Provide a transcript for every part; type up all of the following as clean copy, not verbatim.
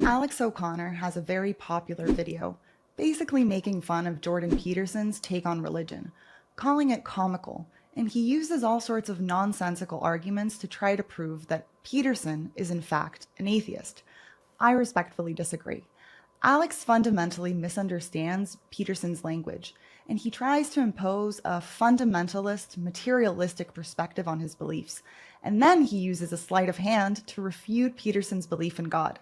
Alex O'Connor has a very popular video, basically making fun of Jordan Peterson's take on religion, calling it comical, and he uses all sorts of nonsensical arguments to try to prove that Peterson is in fact an atheist. I respectfully disagree. Alex fundamentally misunderstands Peterson's language, and he tries to impose a fundamentalist, materialistic perspective on his beliefs, and then he uses a sleight of hand to refute Peterson's belief in God.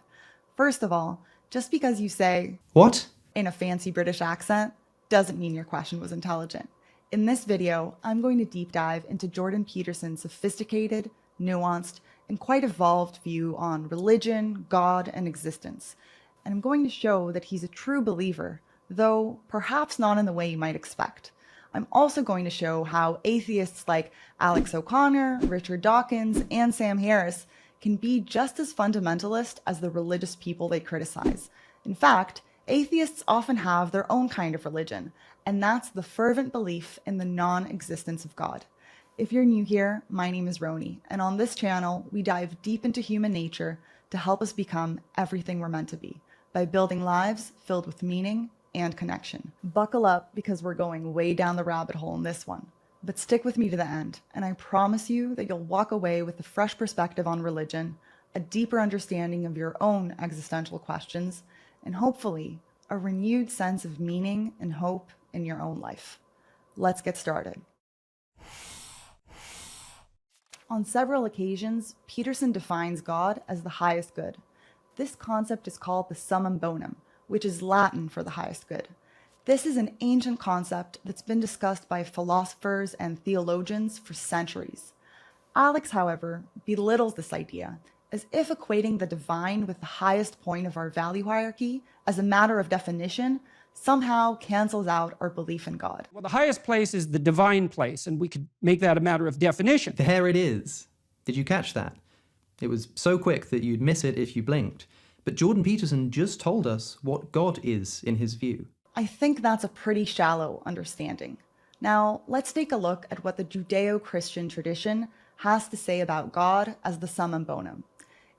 First of all, just because you say, "What?" in a fancy British accent, doesn't mean your question was intelligent. In this video, I'm going to deep dive into Jordan Peterson's sophisticated, nuanced, and quite evolved view on religion, God, and existence. And I'm going to show that he's a true believer, though perhaps not in the way you might expect. I'm also going to show how atheists like Alex O'Connor, Richard Dawkins, and Sam Harris can be just as fundamentalist as the religious people they criticize. In fact, atheists often have their own kind of religion, and that's the fervent belief in the non-existence of God. If you're new here, my name is Roni, and on this channel, we dive deep into human nature to help us become everything we're meant to be, by building lives filled with meaning and connection. Buckle up, because we're going way down the rabbit hole in this one. But stick with me to the end, and I promise you that you'll walk away with a fresh perspective on religion, a deeper understanding of your own existential questions, and hopefully a renewed sense of meaning and hope in your own life. Let's get started. On several occasions, Peterson defines God as the highest good. This concept is called the summum bonum, which is Latin for the highest good. This is an ancient concept that's been discussed by philosophers and theologians for centuries. Alex, however, belittles this idea, as if equating the divine with the highest point of our value hierarchy as a matter of definition somehow cancels out our belief in God. Well, the highest place is the divine place, and we could make that a matter of definition. There it is. Did you catch that? It was so quick that you'd miss it if you blinked. But Jordan Peterson just told us what God is in his view. I think that's a pretty shallow understanding. Now, let's take a look at what the Judeo-Christian tradition has to say about God as the summum bonum.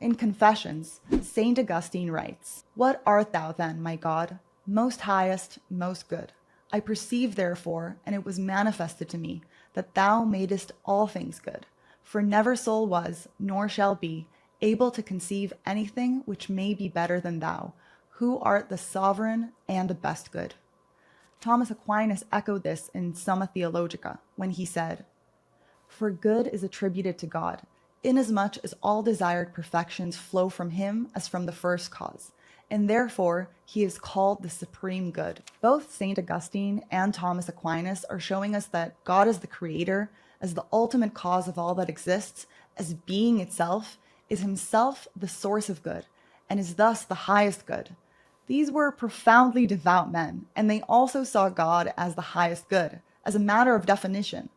In Confessions, Saint Augustine writes, "What art thou then, my God? Most highest, most good. I perceive therefore, and it was manifested to me, that thou madest all things good. For never soul was, nor shall be, able to conceive anything which may be better than thou, who art the sovereign and the best good." Thomas Aquinas echoed this in Summa Theologica, when he said, "For good is attributed to God, inasmuch as all desired perfections flow from him as from the first cause, and therefore he is called the supreme good." Both St. Augustine and Thomas Aquinas are showing us that God as the creator, as the ultimate cause of all that exists, as being itself, is himself the source of good, and is thus the highest good. These were profoundly devout men, and they also saw God as the highest good, as a matter of definition.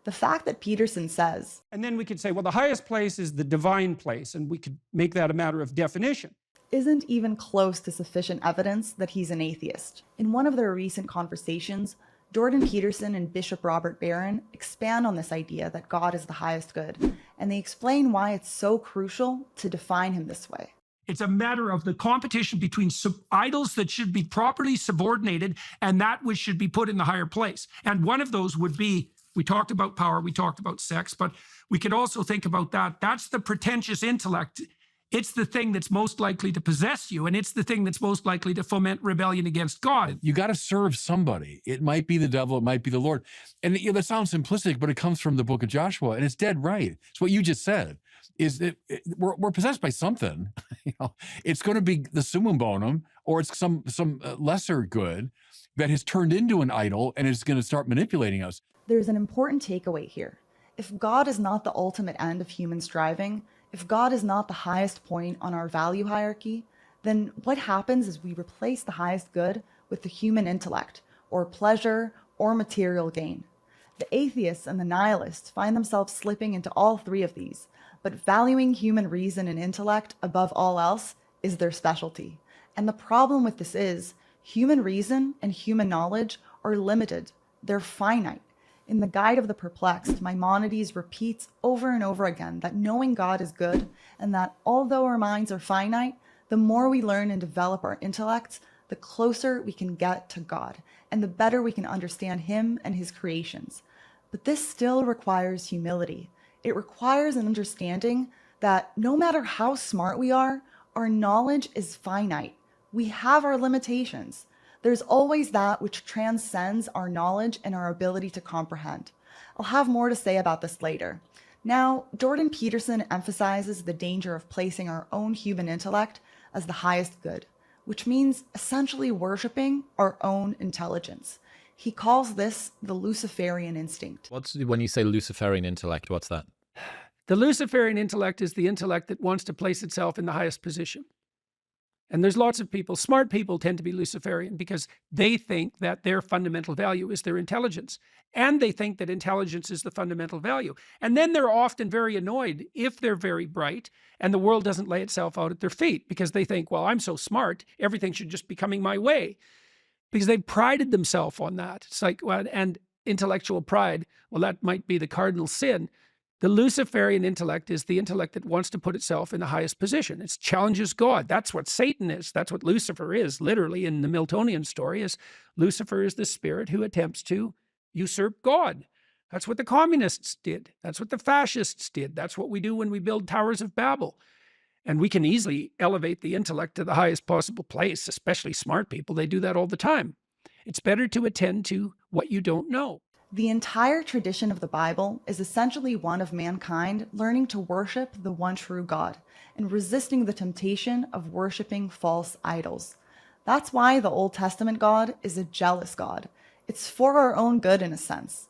The fact that Peterson says, and then we could say, well, the highest place is the divine place, and we could make that a matter of definition, isn't even close to sufficient evidence that he's an atheist. In one of their recent conversations, Jordan Peterson and Bishop Robert Barron expand on this idea that God is the highest good, and they explain why it's so crucial to define him this way. It's a matter of the competition between idols that should be properly subordinated and that which should be put in the higher place. And one of those would be, we talked about power, we talked about sex, but we could also think about that. That's the pretentious intellect. It's the thing that's most likely to possess you, and it's the thing that's most likely to foment rebellion against God. You got to serve somebody. It might be the devil, it might be the Lord. And that sounds simplistic, but it comes from the book of Joshua, and it's dead right. It's what you just said, is that we're possessed by something. It's going to be the summum bonum, or it's some lesser good that has turned into an idol and is going to start manipulating us. There's an important takeaway here. If God is not the ultimate end of human striving, if God is not the highest point on our value hierarchy, then what happens is we replace the highest good with the human intellect, or pleasure, or material gain. The atheists and the nihilists find themselves slipping into all three of these, but valuing human reason and intellect above all else is their specialty. And the problem with this is, human reason and human knowledge are limited, they're finite. In the Guide of the Perplexed, Maimonides repeats over and over again that knowing God is good, and that although our minds are finite, The more we learn and develop our intellects, the closer we can get to God, and the better we can understand Him and His creations. But this still requires humility. It requires an understanding that no matter how smart we are, our knowledge is finite. We have our limitations. There's always that which transcends our knowledge and our ability to comprehend. I'll have more to say about this later. Now, Jordan Peterson emphasizes the danger of placing our own human intellect as the highest good, which means essentially worshiping our own intelligence. He calls this the Luciferian instinct. When you say Luciferian intellect, what's that? The Luciferian intellect is the intellect that wants to place itself in the highest position. And there's lots of people, smart people tend to be Luciferian because they think that their fundamental value is their intelligence. And they think that intelligence is the fundamental value. And then they're often very annoyed if they're very bright and the world doesn't lay itself out at their feet because they think, well, I'm so smart, everything should just be coming my way. Because they've prided themselves on that. It's like, well, and intellectual pride, well, that might be the cardinal sin. The Luciferian intellect is the intellect that wants to put itself in the highest position. It challenges God. That's what Satan is. That's what Lucifer is, literally, in the Miltonian story, is Lucifer is the spirit who attempts to usurp God. That's what the communists did. That's what the fascists did. That's what we do when we build towers of Babel. And we can easily elevate the intellect to the highest possible place, especially smart people. They do that all the time. It's better to attend to what you don't know. The entire tradition of the Bible is essentially one of mankind learning to worship the one true God and resisting the temptation of worshiping false idols. That's why the Old Testament God is a jealous God. It's for our own good in a sense.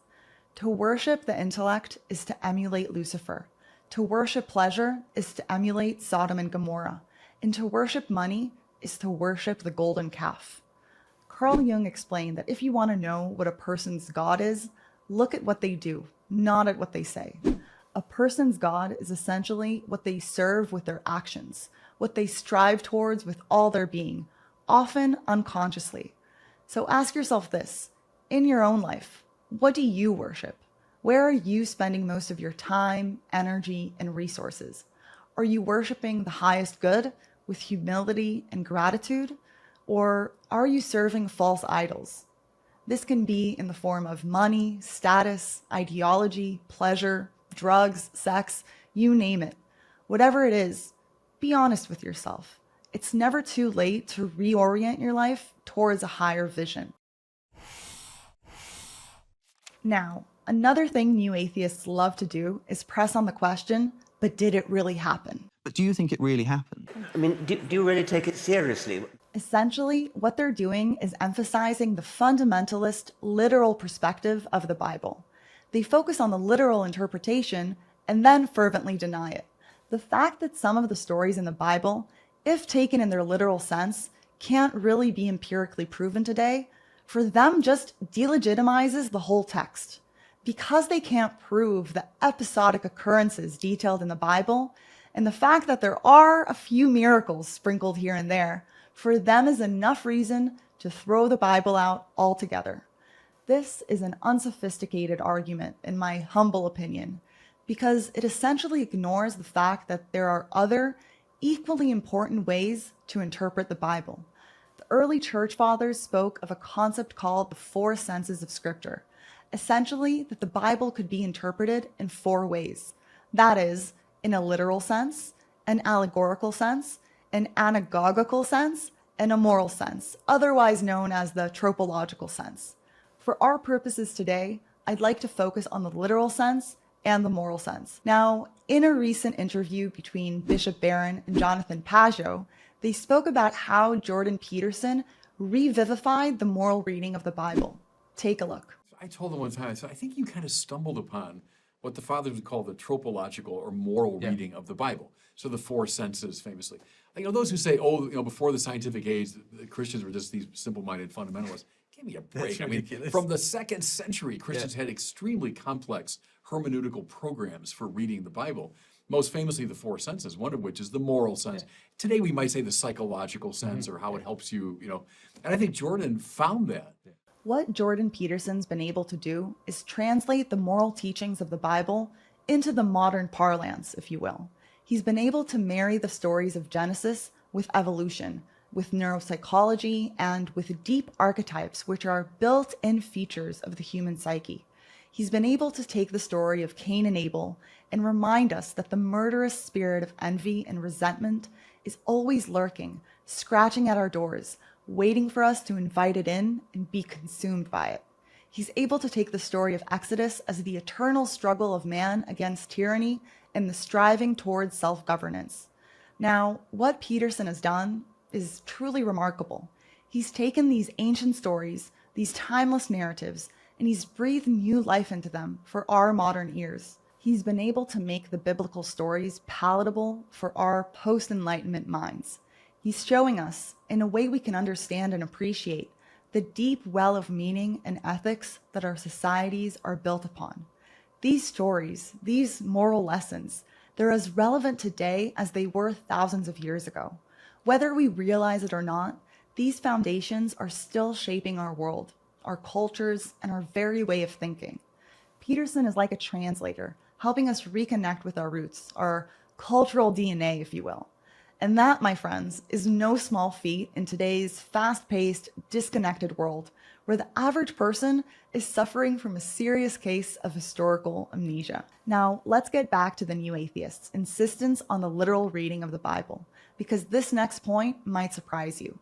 To worship the intellect is to emulate Lucifer. To worship pleasure is to emulate Sodom and Gomorrah. And to worship money is to worship the golden calf. Carl Jung explained that if you want to know what a person's God is, look at what they do, not at what they say. A person's God is essentially what they serve with their actions, what they strive towards with all their being, often unconsciously. So ask yourself this, in your own life, what do you worship? Where are you spending most of your time, energy, and resources? Are you worshiping the highest good with humility and gratitude? Or are you serving false idols? This can be in the form of money, status, ideology, pleasure, drugs, sex, you name it. Whatever it is, be honest with yourself. It's never too late to reorient your life towards a higher vision. Now, another thing new atheists love to do is press on the question, but did it really happen? But do you think it really happened? I mean, do you really take it seriously? Essentially, what they're doing is emphasizing the fundamentalist, literal perspective of the Bible. They focus on the literal interpretation and then fervently deny it. The fact that some of the stories in the Bible, if taken in their literal sense, can't really be empirically proven today, for them just delegitimizes the whole text. Because they can't prove the episodic occurrences detailed in the Bible, and the fact that there are a few miracles sprinkled here and there, for them is enough reason to throw the Bible out altogether. This is an unsophisticated argument, in my humble opinion, because it essentially ignores the fact that there are other, equally important ways to interpret the Bible. The early church fathers spoke of a concept called the four senses of Scripture, essentially that the Bible could be interpreted in four ways. That is, in a literal sense, an allegorical sense, an anagogical sense, and a moral sense, otherwise known as the tropological sense. For our purposes today, I'd like to focus on the literal sense and the moral sense. Now, in a recent interview between Bishop Barron and Jonathan Pageau, they spoke about how Jordan Peterson revivified the moral reading of the Bible. Take a look. I told him one time, I said, I think you kind of stumbled upon what the fathers would call the tropological or moral reading of the Bible. So the four senses, famously. You know, those who say, oh, you know, before the scientific age, the Christians were just these simple-minded fundamentalists. Give me a break. I mean, from the 2nd century, Christians had extremely complex hermeneutical programs for reading the Bible. Most famously, the four senses, one of which is the moral sense. Today, we might say the psychological sense or how it helps you, you know. And I think Jordan found that. What Jordan Peterson's been able to do is translate the moral teachings of the Bible into the modern parlance, if you will. He's been able to marry the stories of Genesis with evolution, with neuropsychology, and with deep archetypes, which are built-in features of the human psyche. He's been able to take the story of Cain and Abel and remind us that the murderous spirit of envy and resentment is always lurking, scratching at our doors, waiting for us to invite it in and be consumed by it. He's able to take the story of Exodus as the eternal struggle of man against tyranny and the striving towards self-governance. Now, what Peterson has done is truly remarkable. He's taken these ancient stories, these timeless narratives, and he's breathed new life into them for our modern ears. He's been able to make the biblical stories palatable for our post-Enlightenment minds. He's showing us, in a way we can understand and appreciate, the deep well of meaning and ethics that our societies are built upon. These stories, these moral lessons, they're as relevant today as they were thousands of years ago. Whether we realize it or not, these foundations are still shaping our world, our cultures, and our very way of thinking. Peterson is like a translator, helping us reconnect with our roots, our cultural DNA, if you will. And that, my friends, is no small feat in today's fast-paced, disconnected world, where the average person is suffering from a serious case of historical amnesia. Now, let's get back to the new atheists' insistence on the literal reading of the Bible, because this next point might surprise you.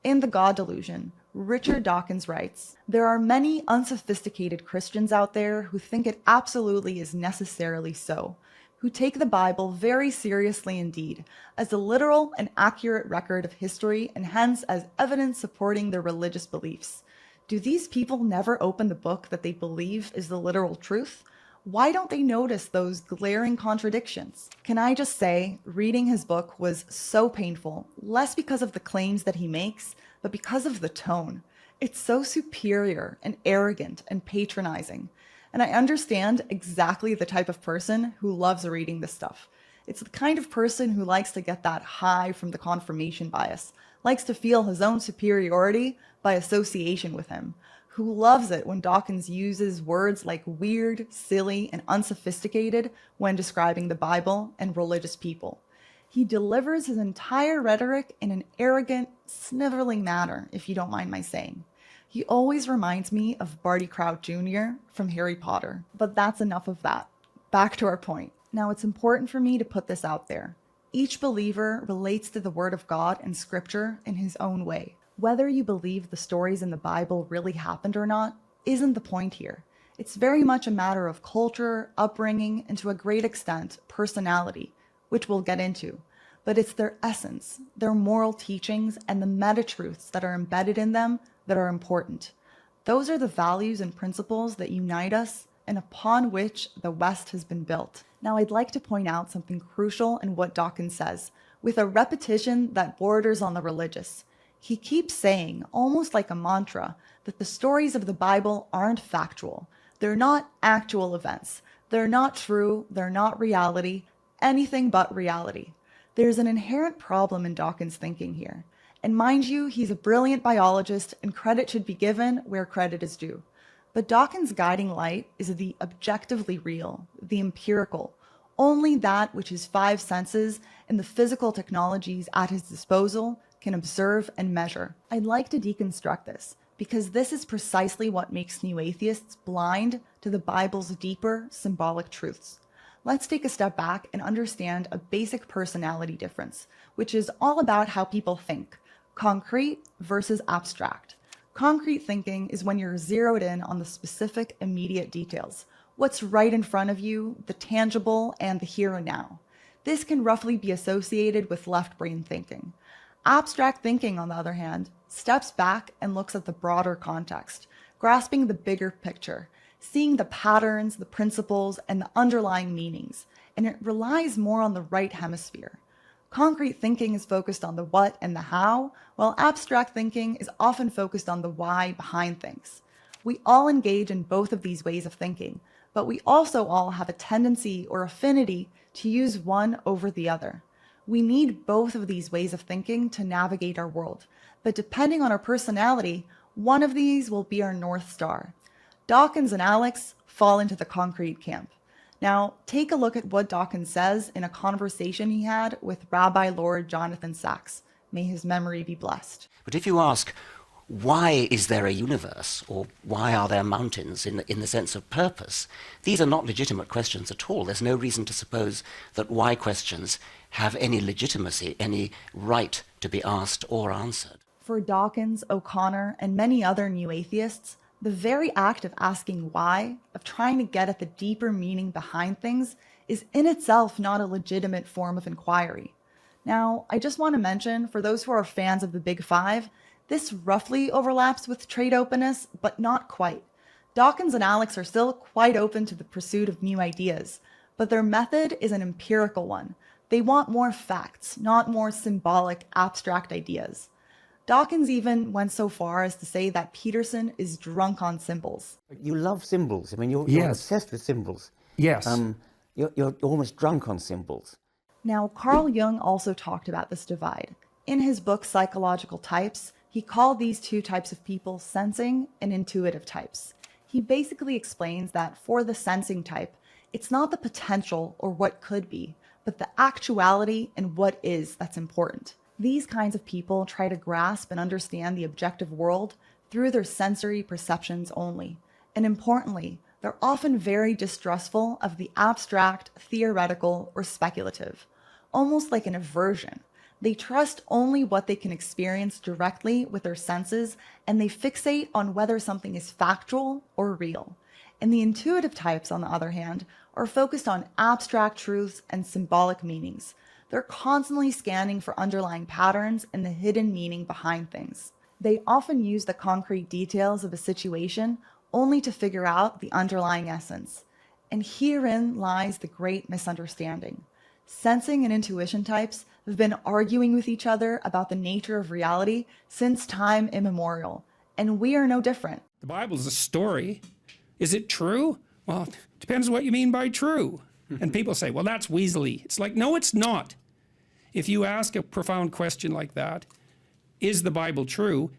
In The God Delusion, Richard Dawkins writes, "There are many unsophisticated Christians out there who think it absolutely is necessarily so, who take the Bible very seriously indeed, as a literal and accurate record of history and hence as evidence supporting their religious beliefs. Do these people never open the book that they believe is the literal truth? Why don't they notice those glaring contradictions?" Can I just say, reading his book was so painful, less because of the claims that he makes, but because of the tone. It's so superior and arrogant and patronizing. And I understand exactly the type of person who loves reading this stuff. It's the kind of person who likes to get that high from the confirmation bias, likes to feel his own superiority by association with him, who loves it when Dawkins uses words like weird, silly, and unsophisticated when describing the Bible and religious people. He delivers his entire rhetoric in an arrogant, sniveling manner, if you don't mind my saying. He always reminds me of Barty Crouch Jr. from Harry Potter. But that's enough of that. Back to our point. Now, it's important for me to put this out there. Each believer relates to the Word of God and Scripture in his own way. Whether you believe the stories in the Bible really happened or not isn't the point here. It's very much a matter of culture, upbringing, and to a great extent, personality, which we'll get into. But it's their essence, their moral teachings, and the meta-truths that are embedded in them that are important. Those are the values and principles that unite us and upon which the West has been built. Now, I'd like to point out something crucial in what Dawkins says, with a repetition that borders on the religious. He keeps saying, almost like a mantra, that the stories of the Bible aren't factual. They're not actual events. They're not true. They're not reality. Anything but reality. There's an inherent problem in Dawkins' thinking here. And mind you, he's a brilliant biologist and credit should be given where credit is due. But Dawkins' guiding light is the objectively real, the empirical, only that which his five senses and the physical technologies at his disposal can observe and measure. I'd like to deconstruct this, because this is precisely what makes new atheists blind to the Bible's deeper symbolic truths. Let's take a step back and understand a basic personality difference, which is all about how people think, concrete versus abstract. Concrete thinking is when you're zeroed in on the specific, immediate details, what's right in front of you, the tangible, and the here and now. This can roughly be associated with left brain thinking. Abstract thinking, on the other hand, steps back and looks at the broader context, grasping the bigger picture, seeing the patterns, the principles, and the underlying meanings, and it relies more on the right hemisphere. Concrete thinking is focused on the what and the how, while abstract thinking is often focused on the why behind things. We all engage in both of these ways of thinking, but we also all have a tendency or affinity to use one over the other. We need both of these ways of thinking to navigate our world, but depending on our personality, one of these will be our North Star. Dawkins and Alex fall into the concrete camp. Now, take a look at what Dawkins says in a conversation he had with Rabbi Lord Jonathan Sacks, may his memory be blessed. But if you ask, why is there a universe, or why are there mountains in the sense of purpose, these are not legitimate questions at all. There's no reason to suppose that why questions have any legitimacy, any right to be asked or answered. For Dawkins, O'Connor, and many other new atheists, the very act of asking why, of trying to get at the deeper meaning behind things, is in itself not a legitimate form of inquiry. Now, I just want to mention, for those who are fans of the Big Five, this roughly overlaps with trade openness, but not quite. Dawkins and Alex are still quite open to the pursuit of new ideas, but their method is an empirical one. They want more facts, not more symbolic, abstract ideas. Dawkins even went so far as to say that Peterson is drunk on symbols. You love symbols. I mean, you're Yes. obsessed with symbols. Yes. You're almost drunk on symbols. Now, Carl Jung also talked about this divide. In his book Psychological Types, he called these two types of people sensing and intuitive types. He basically explains that for the sensing type, it's not the potential or what could be, but the actuality and what is that's important. These kinds of people try to grasp and understand the objective world through their sensory perceptions only. And importantly, they're often very distrustful of the abstract, theoretical, or speculative, almost like an aversion. They trust only what they can experience directly with their senses, and they fixate on whether something is factual or real. And the intuitive types, on the other hand, are focused on abstract truths and symbolic meanings. They're constantly scanning for underlying patterns and the hidden meaning behind things. They often use the concrete details of a situation only to figure out the underlying essence. And herein lies the great misunderstanding. Sensing and intuition types have been arguing with each other about the nature of reality since time immemorial, and we are no different. The Bible's a story. Is it true? Well, it depends what you mean by true. And people say, well, that's weaselly. It's like, no, it's not. If you ask a profound question like that, is the Bible true?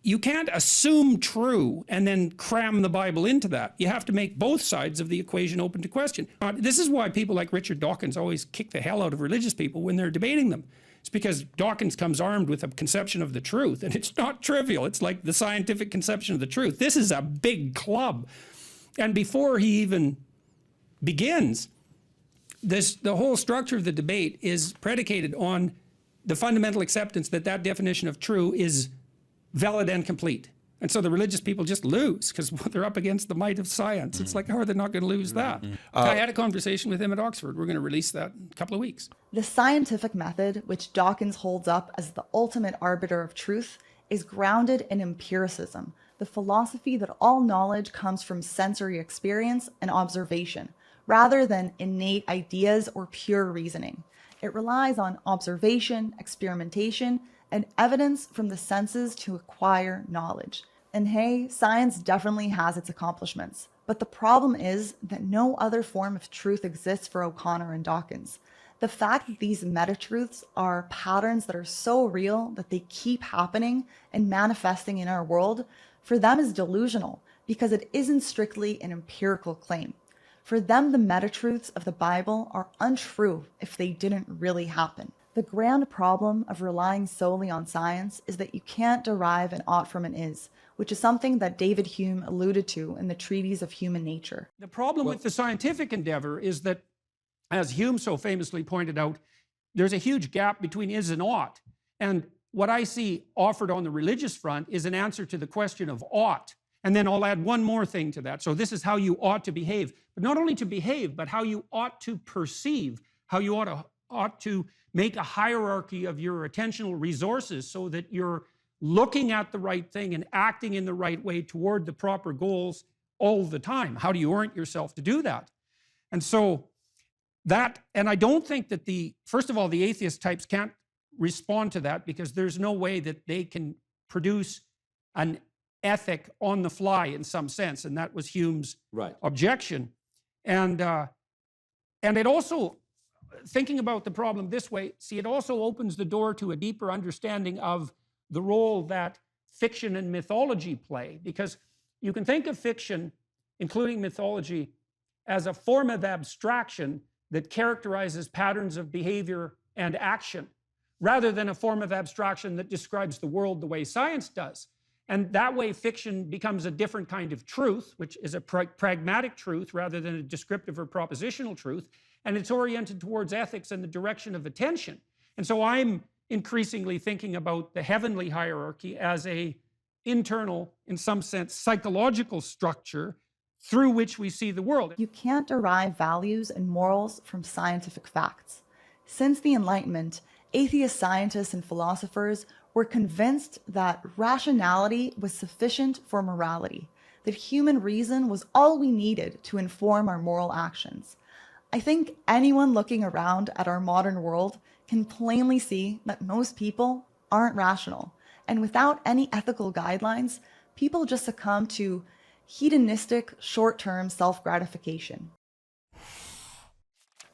You can't assume true and then cram the Bible into that. You have to make both sides of the equation open to question. This is why people like Richard Dawkins always kick the hell out of religious people when they're debating them. It's because Dawkins comes armed with a conception of the truth, and it's not trivial. It's like the scientific conception of the truth. This is a big club. And before he even begins, the whole structure of the debate is predicated on the fundamental acceptance that that definition of true is valid and complete. And so the religious people just lose because they're up against the might of science. It's like, how are they not going to lose that? I had a conversation with him at Oxford. We're going to release that in a couple of weeks. The scientific method, which Dawkins holds up as the ultimate arbiter of truth, is grounded in empiricism, the philosophy that all knowledge comes from sensory experience and observation, rather than innate ideas or pure reasoning. It relies on observation, experimentation, and evidence from the senses to acquire knowledge. And hey, science definitely has its accomplishments, but the problem is that no other form of truth exists for O'Connor and Dawkins. The fact that these meta-truths are patterns that are so real that they keep happening and manifesting in our world, for them is delusional, because it isn't strictly an empirical claim. For them, the meta-truths of the Bible are untrue if they didn't really happen. The grand problem of relying solely on science is that you can't derive an ought from an is, which is something that David Hume alluded to in the Treatise of Human Nature. The problem with the scientific endeavor is that, as Hume so famously pointed out, there's a huge gap between is and ought. And what I see offered on the religious front is an answer to the question of ought. And then I'll add one more thing to that. So this is how you ought to behave. But not only to behave, but how you ought to perceive, how you ought to make a hierarchy of your attentional resources so that you're looking at the right thing and acting in the right way toward the proper goals all the time. How do you orient yourself to do that? And so that, and I don't think that first of all, the atheist types can't respond to that because there's no way that they can produce an ethic on the fly in some sense. And that was Hume's objection. And it also, thinking about the problem this way, see, it also opens the door to a deeper understanding of the role that fiction and mythology play, because you can think of fiction, including mythology, as a form of abstraction that characterizes patterns of behavior and action. rather than a form of abstraction that describes the world the way science does. And that way fiction becomes a different kind of truth, which is a pragmatic truth rather than a descriptive or propositional truth. And it's oriented towards ethics and the direction of attention. And so I'm increasingly thinking about the heavenly hierarchy as a internal, in some sense, psychological structure through which we see the world. You can't derive values and morals from scientific facts. Since the Enlightenment, atheist scientists and philosophers were convinced that rationality was sufficient for morality, that human reason was all we needed to inform our moral actions. I think anyone looking around at our modern world can plainly see that most people aren't rational, and without any ethical guidelines, people just succumb to hedonistic, short-term self-gratification.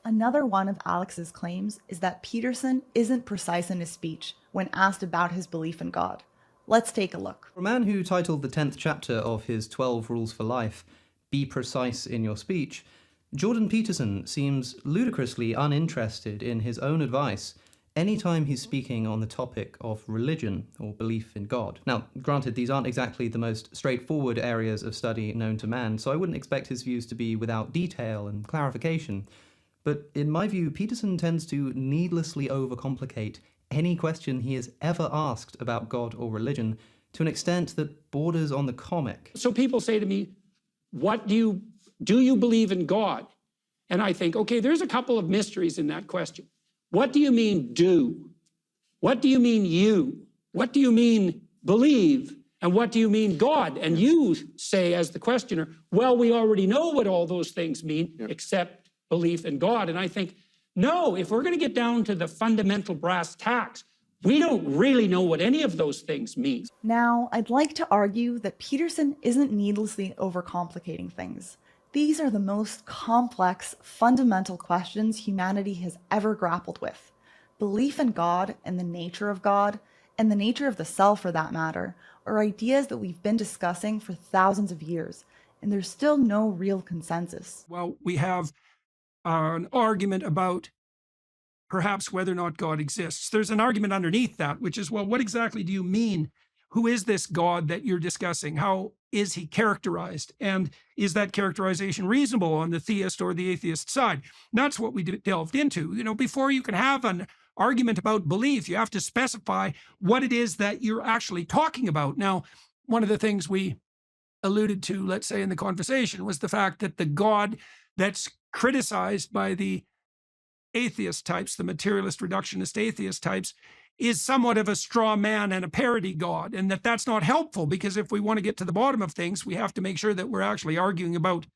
Another one of Alex's claims is that Peterson isn't precise in his speech when asked about his belief in God. Let's take a look. For a man who titled the 10th chapter of his 12 Rules for Life, "Be Precise in Your Speech," Jordan Peterson seems ludicrously uninterested in his own advice anytime he's speaking on the topic of religion or belief in God. Now, granted, these aren't exactly the most straightforward areas of study known to man, so I wouldn't expect his views to be without detail and clarification. But in my view, Peterson tends to needlessly overcomplicate any question he has ever asked about God or religion to an extent that borders on the comic. So people say to me, do you believe in God? And I think, okay, there's a couple of mysteries in that question. What do you mean do? What do you mean you? What do you mean believe? And what do you mean God? And you say as the questioner, well, we already know what all those things mean, except belief in God. And I think, no, if we're going to get down to the fundamental brass tacks, we don't really know what any of those things mean. Now, I'd like to argue that Peterson isn't needlessly overcomplicating things. These are the most complex, fundamental questions humanity has ever grappled with. Belief in God and the nature of God, and the nature of the self for that matter, are ideas that we've been discussing for thousands of years, and there's still no real consensus. Well, we have an argument about perhaps whether or not God exists. There's an argument underneath that, which is, well, what exactly do you mean? Who is this God that you're discussing? How is he characterized? And is that characterization reasonable on the theist or the atheist side? That's what we delved into. You know, before you can have an argument about belief, you have to specify what it is that you're actually talking about. Now, one of the things we alluded to, let's say, in the conversation was the fact that the God that's criticized by the atheist types, the materialist reductionist atheist types, is somewhat of a straw man and a parody God, and that's not helpful, because if we want to get to the bottom of things, we have to make sure that we're actually arguing about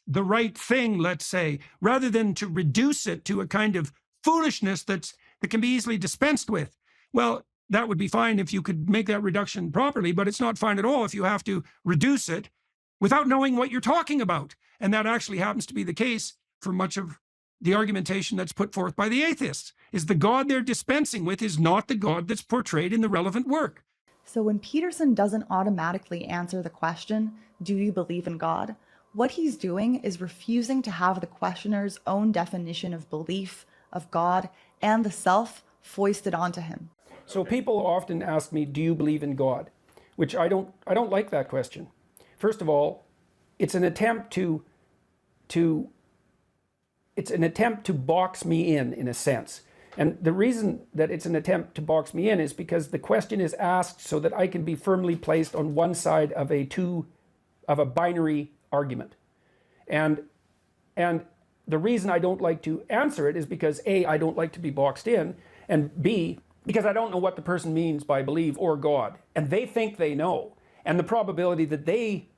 the right thing, let's say, rather than to reduce it to a kind of foolishness that can be easily dispensed with. Well, that would be fine if you could make that reduction properly, but it's not fine at all if you have to reduce it without knowing what you're talking about. And that actually happens to be the case for much of the argumentation that's put forth by the atheists, is the God they're dispensing with is not the God that's portrayed in the relevant work. So when Peterson doesn't automatically answer the question, do you believe in God? What he's doing is refusing to have the questioner's own definition of belief, of God, and the self foisted onto him. So people often ask me, do you believe in God? Which I don't like that question. First of all, it's an attempt to box me in a sense. And the reason that it's an attempt to box me in is because the question is asked so that I can be firmly placed on one side of a binary argument. And the reason I don't like to answer it is because A, I don't like to be boxed in, and B, because I don't know what the person means by believe or God. And they think they know. And the probability that they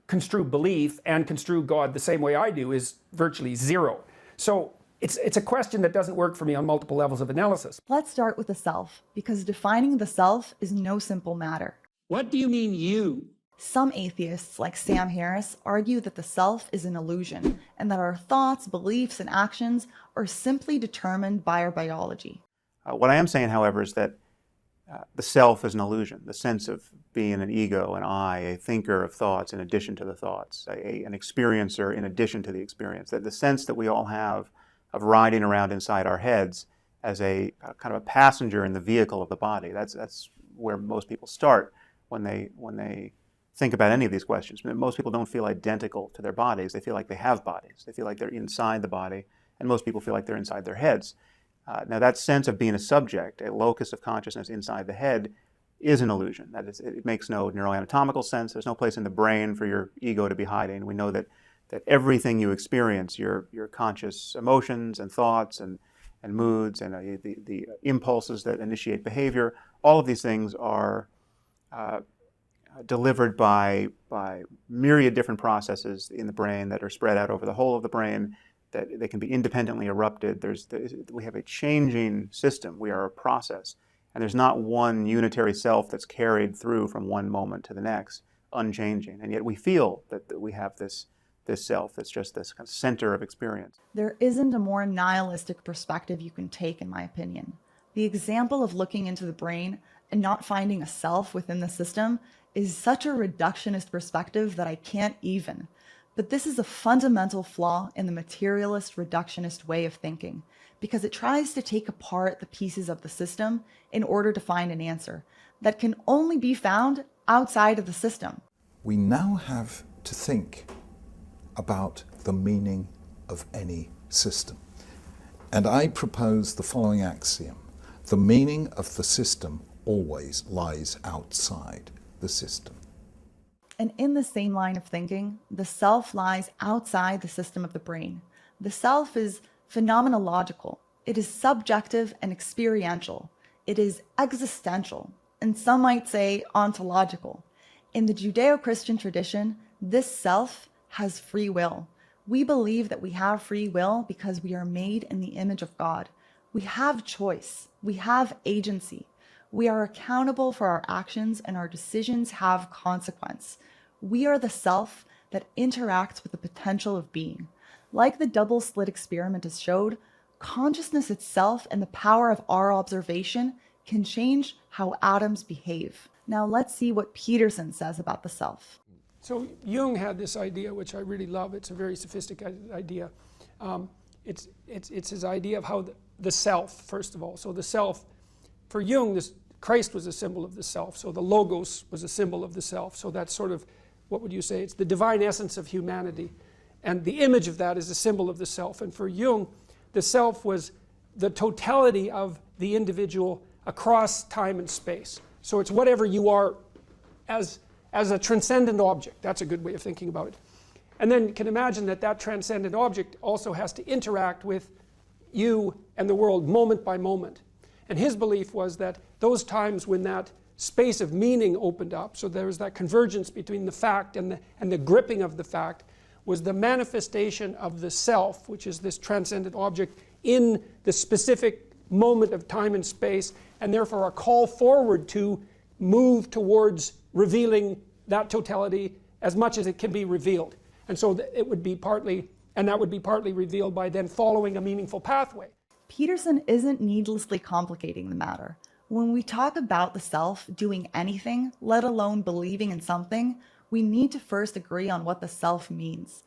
construe belief and construe God the same way I do is virtually zero. So it's a question that doesn't work for me on multiple levels of analysis. Let's start with the self, because defining the self is no simple matter. What do you mean you? Some atheists, like Sam Harris, argue that the self is an illusion, and that our thoughts, beliefs, and actions are simply determined by our biology. What I am saying, however, is that the self is an illusion, the sense of being an ego, an I, a thinker of thoughts in addition to the thoughts, an experiencer in addition to the experience. That the sense that we all have of riding around inside our heads as a kind of a passenger in the vehicle of the body. That's where most people start when they think about any of these questions. Most people don't feel identical to their bodies. They feel like they have bodies. They feel like they're inside the body, and most people feel like they're inside their heads. Now that sense of being a subject, a locus of consciousness inside the head, is an illusion. That is, it makes no neuroanatomical sense. There's no place in the brain for your ego to be hiding. We know that everything you experience, your conscious emotions and thoughts and moods and the impulses that initiate behavior, all of these things are delivered by myriad different processes in the brain that are spread out over the whole of the brain, that they can be independently erupted. We have a changing system. We are a process. And there's not one unitary self that's carried through from one moment to the next, unchanging. And yet we feel that we have this self that's just this kind of center of experience. There isn't a more nihilistic perspective you can take, in my opinion. The example of looking into the brain and not finding a self within the system is such a reductionist perspective that I can't even. But this is a fundamental flaw in the materialist reductionist way of thinking, because it tries to take apart the pieces of the system in order to find an answer that can only be found outside of the system. We now have to think about the meaning of any system. And I propose the following axiom: the meaning of the system always lies outside the system. And in the same line of thinking, the self lies outside the system of the brain. The self is phenomenological. It is subjective and experiential. It is existential, and some might say ontological. In the Judeo-Christian tradition, this self has free will. We believe that we have free will because we are made in the image of God. We have choice. We have agency. We are accountable for our actions, and our decisions have consequence. We are the self that interacts with the potential of being. Like the double slit experiment has showed, consciousness itself and the power of our observation can change how atoms behave. Now let's see what Peterson says about the self. So Jung had this idea, which I really love. It's a very sophisticated idea. It's his idea of how the self, first of all. So the self, for Jung, Christ was a symbol of the self. So the logos was a symbol of the self. So that's sort of, what would you say? It's the divine essence of humanity. And the image of that is a symbol of the self. And for Jung, the self was the totality of the individual across time and space. So it's whatever you are as a transcendent object. That's a good way of thinking about it. And then you can imagine that transcendent object also has to interact with you and the world moment by moment. And his belief was that those times when that space of meaning opened up, so there was that convergence between the fact and the gripping of the fact, was the manifestation of the self, which is this transcendent object, in the specific moment of time and space, and therefore a call forward to move towards revealing that totality as much as it can be revealed. And so it would be partly, and that would be partly revealed by then following a meaningful pathway. Peterson isn't needlessly complicating the matter. When we talk about the self doing anything, let alone believing in something, we need to first agree on what the self means.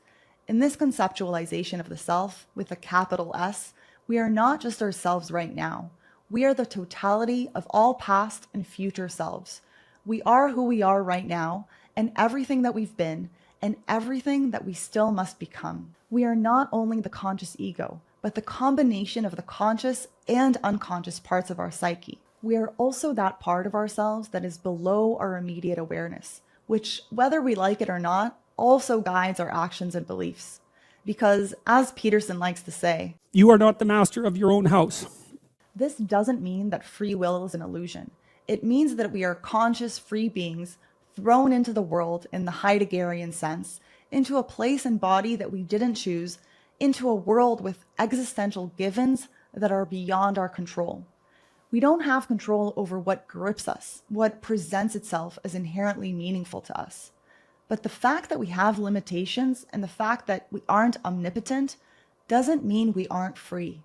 In this conceptualization of the self, with a capital S, we are not just ourselves right now. We are the totality of all past and future selves. We are who we are right now, and everything that we've been, and everything that we still must become. We are not only the conscious ego, but the combination of the conscious and unconscious parts of our psyche. We are also that part of ourselves that is below our immediate awareness, which, whether we like it or not, also guides our actions and beliefs. Because, as Peterson likes to say, you are not the master of your own house. This doesn't mean that free will is an illusion. It means that we are conscious, free beings thrown into the world in the Heideggerian sense, into a place and body that we didn't choose, into a world with existential givens that are beyond our control. We don't have control over what grips us, what presents itself as inherently meaningful to us. But the fact that we have limitations and the fact that we aren't omnipotent doesn't mean we aren't free.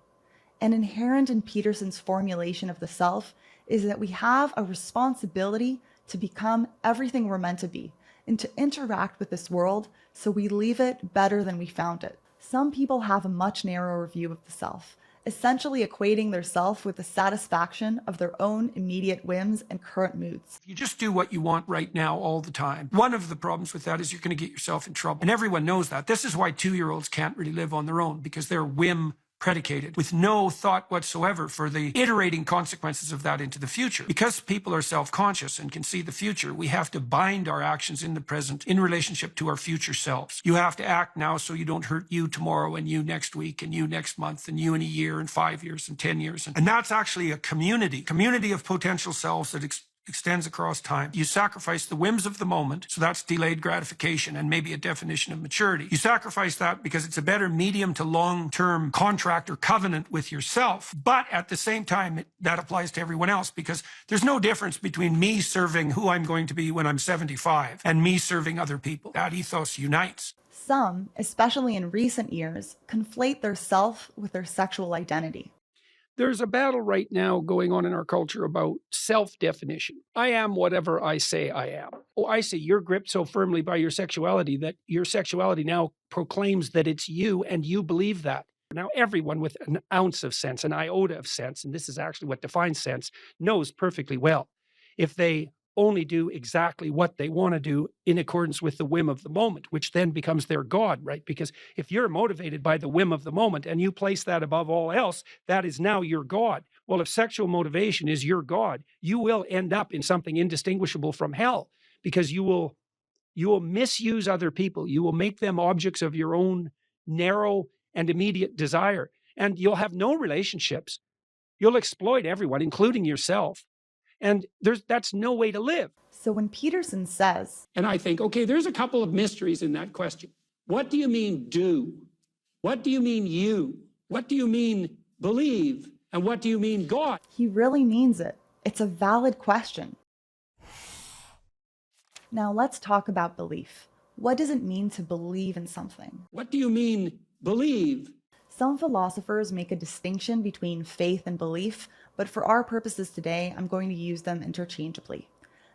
And inherent in Peterson's formulation of the self is that we have a responsibility to become everything we're meant to be and to interact with this world so we leave it better than we found it. Some people have a much narrower view of the self, essentially equating their self with the satisfaction of their own immediate whims and current moods. If you just do what you want right now all the time, one of the problems with that is you're going to get yourself in trouble. And everyone knows that. This is why 2-year-olds can't really live on their own, because they're whim predicated with no thought whatsoever for the iterating consequences of that into the future. Because people are self-conscious and can see the future, we have to bind our actions in the present in relationship to our future selves. You have to act now so you don't hurt you tomorrow and you next week and you next month and you in a year and 5 years and 10 years. And that's actually a community of potential selves that extends across time. You sacrifice the whims of the moment, so that's delayed gratification and maybe a definition of maturity. You sacrifice that because it's a better medium to long-term contract or covenant with yourself, but at the same time, that applies to everyone else, because there's no difference between me serving who I'm going to be when I'm 75 and me serving other people. That ethos unites. Some, especially in recent years, conflate their self with their sexual identity. There's a battle right now going on in our culture about self-definition. I am whatever I say I am. Oh, I say you're gripped so firmly by your sexuality that your sexuality now proclaims that it's you, and you believe that. Now, everyone with an ounce of sense, an iota of sense, and this is actually what defines sense, knows perfectly well, if they only do exactly what they want to do in accordance with the whim of the moment, which then becomes their God, right? Because if you're motivated by the whim of the moment and you place that above all else, that is now your God. Well, if sexual motivation is your God, you will end up in something indistinguishable from hell, because you will misuse other people. You will make them objects of your own narrow and immediate desire, and you'll have no relationships. You'll exploit everyone, including yourself. And that's no way to live. So when Peterson says, and I think, okay, there's a couple of mysteries in that question. What do you mean do? What do you mean you? What do you mean believe? And what do you mean God? he really means it. It's a valid question. Now let's talk about belief. What does it mean to believe in something? What do you mean believe? Some philosophers make a distinction between faith and belief, but for our purposes today, I'm going to use them interchangeably.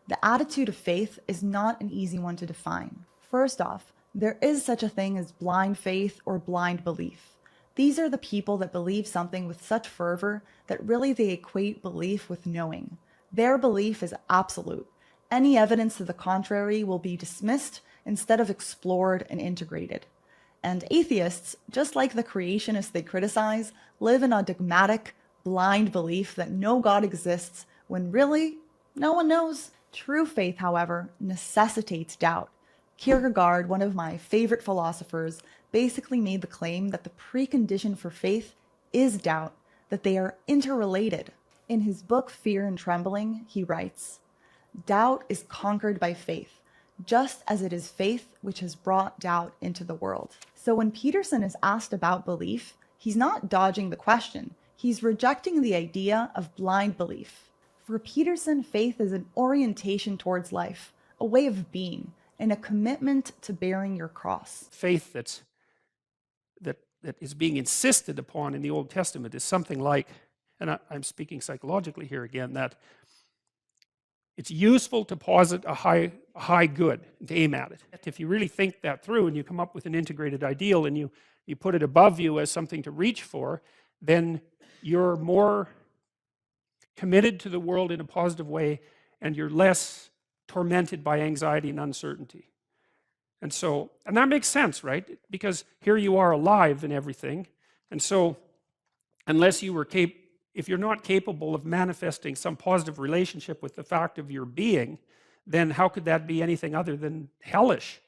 The attitude of faith is not an easy one to define. First off, there is such a thing as blind faith or blind belief. These are the people that believe something with such fervor that really they equate belief with knowing. Their belief is absolute. Any evidence to the contrary will be dismissed instead of explored and integrated. And atheists, just like the creationists they criticize, live in a dogmatic, blind belief that no God exists when really no one knows. True faith, however, necessitates doubt. Kierkegaard, one of my favorite philosophers, basically made the claim that the precondition for faith is doubt, that they are interrelated. In his book Fear and Trembling, he writes, "Doubt is conquered by faith, just as it is faith which has brought doubt into the world." So when Peterson is asked about belief, he's not dodging the question. He's rejecting the idea of blind belief. For Peterson, faith is an orientation towards life, a way of being, and a commitment to bearing your cross. Faith that is being insisted upon in the Old Testament is something like, and I'm speaking psychologically here again, that it's useful to posit a high good and to aim at it. If you really think that through and you come up with an integrated ideal and you put it above you as something to reach for, then you're more committed to the world in a positive way, and you're less tormented by anxiety and uncertainty. And that makes sense, right? Because here you are alive and everything. And so unless you were if you're not capable of manifesting some positive relationship with the fact of your being, then how could that be anything other than hellish?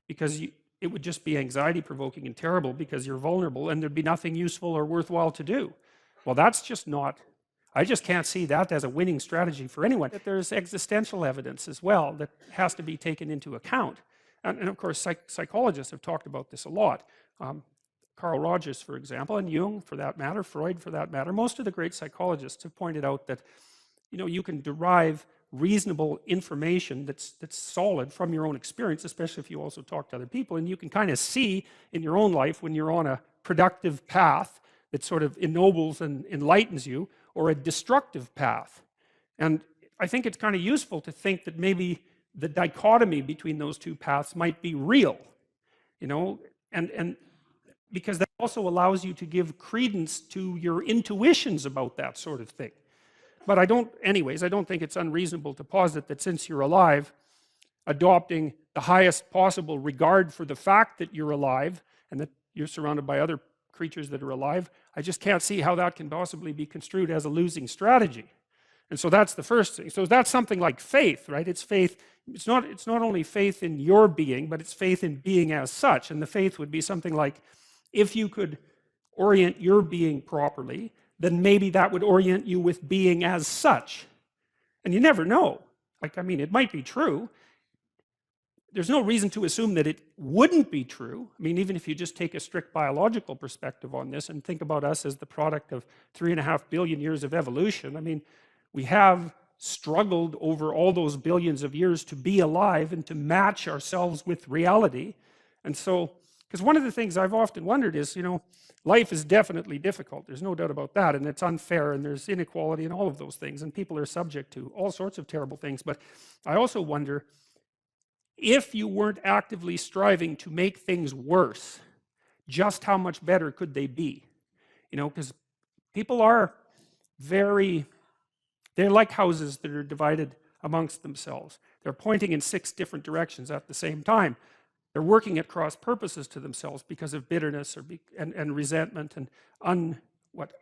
Because it would just be anxiety provoking and terrible because you're vulnerable and there'd be nothing useful or worthwhile to do. Well, that's just not, I just can't see that as a winning strategy for anyone. That there's existential evidence as well that has to be taken into account. And of course, psychologists have talked about this a lot. Carl Rogers, for example, and Jung, for that matter, Freud, for that matter, most of the great psychologists have pointed out that, you can derive reasonable information that's solid from your own experience, especially if you also talk to other people, and you can kind of see in your own life when you're on a productive path that sort of ennobles and enlightens you, or a destructive path. And I think it's kind of useful to think that maybe the dichotomy between those two paths might be real, and because that also allows you to give credence to your intuitions about that sort of thing. But I don't think it's unreasonable to posit that since you're alive, adopting the highest possible regard for the fact that you're alive and that you're surrounded by other creatures that are alive, I just can't see how that can possibly be construed as a losing strategy. And so that's the first thing. So that's something like faith, right? It's faith. It's not only faith in your being, but it's faith in being as such. And the faith would be something like, if you could orient your being properly, then maybe that would orient you with being as such. And you never know. Like, I mean, it might be true. There's no reason to assume that it wouldn't be true. I mean, even if you just take a strict biological perspective on this and think about us as the product of 3.5 billion years of evolution, I mean, we have struggled over all those billions of years to be alive and to match ourselves with reality. And so, because one of the things I've often wondered is, you know, life is definitely difficult. There's no doubt about that. And it's unfair, and there's inequality and all of those things. And people are subject to all sorts of terrible things. But I also wonder, if you weren't actively striving to make things worse, just how much better could they be? You know, because people are they're like houses that are divided amongst themselves. They're pointing in 6 different directions at the same time. They're working at cross purposes to themselves because of bitterness and resentment and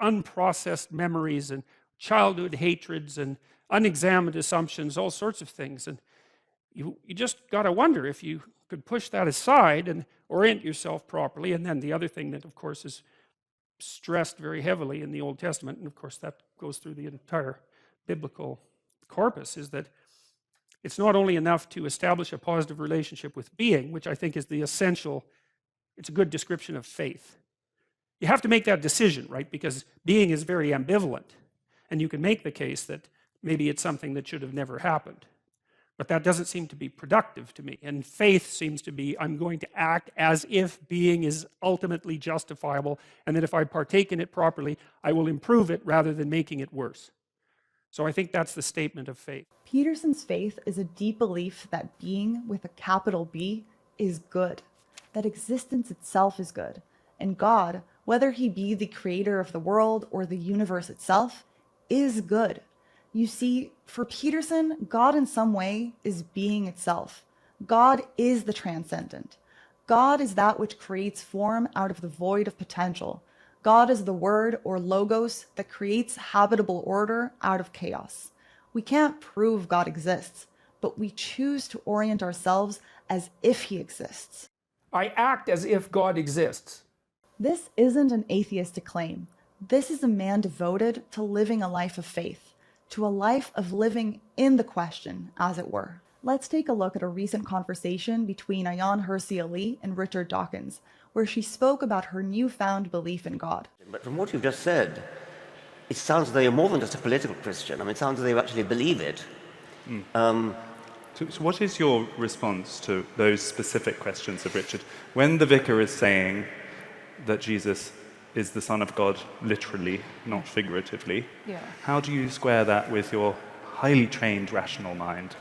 unprocessed memories and childhood hatreds and unexamined assumptions, all sorts of things. And you just got to wonder if you could push that aside and orient yourself properly. And then the other thing that, of course, is stressed very heavily in the Old Testament, and of course that goes through the entire biblical corpus, is that it's not only enough to establish a positive relationship with being, which I think is the essential, it's a good description of faith. You have to make that decision, right? Because being is very ambivalent. And you can make the case that maybe it's something that should have never happened. But that doesn't seem to be productive to me. And faith seems to be, I'm going to act as if being is ultimately justifiable, and that if I partake in it properly, I will improve it rather than making it worse. So I think that's the statement of faith. Peterson's faith is a deep belief that being with a capital B is good, that existence itself is good, and God, whether he be the creator of the world or the universe itself, is good. You see, for Peterson, God in some way is being itself. God is the transcendent. God is that which creates form out of the void of potential. God is the word or logos that creates habitable order out of chaos. We can't prove God exists, but we choose to orient ourselves as if he exists. I act as if God exists. This isn't an atheistic claim. This is a man devoted to living a life of faith, to a life of living in the question, as it were. Let's take a look at a recent conversation between Ayaan Hirsi Ali and Richard Dawkins, where she spoke about her newfound belief in God. But from what you've just said, it sounds as though you're more than just a political Christian. I mean, it sounds as though you actually believe it. So what is your response to those specific questions of Richard? When the vicar is saying that Jesus is the Son of God literally, not figuratively, how do you square that with your highly trained rational mind?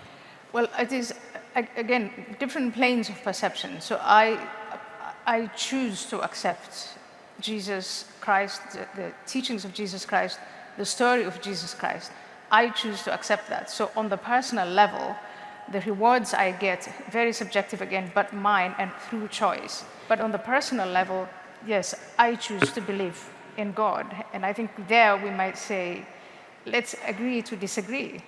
Well, it is, again, different planes of perception. So I choose to accept Jesus Christ, the teachings of Jesus Christ, the story of Jesus Christ. I choose to accept that. So on the personal level, the rewards I get, very subjective again, but mine and through choice. But on the personal level, yes, I choose to believe in God. And I think there we might say, let's agree to disagree.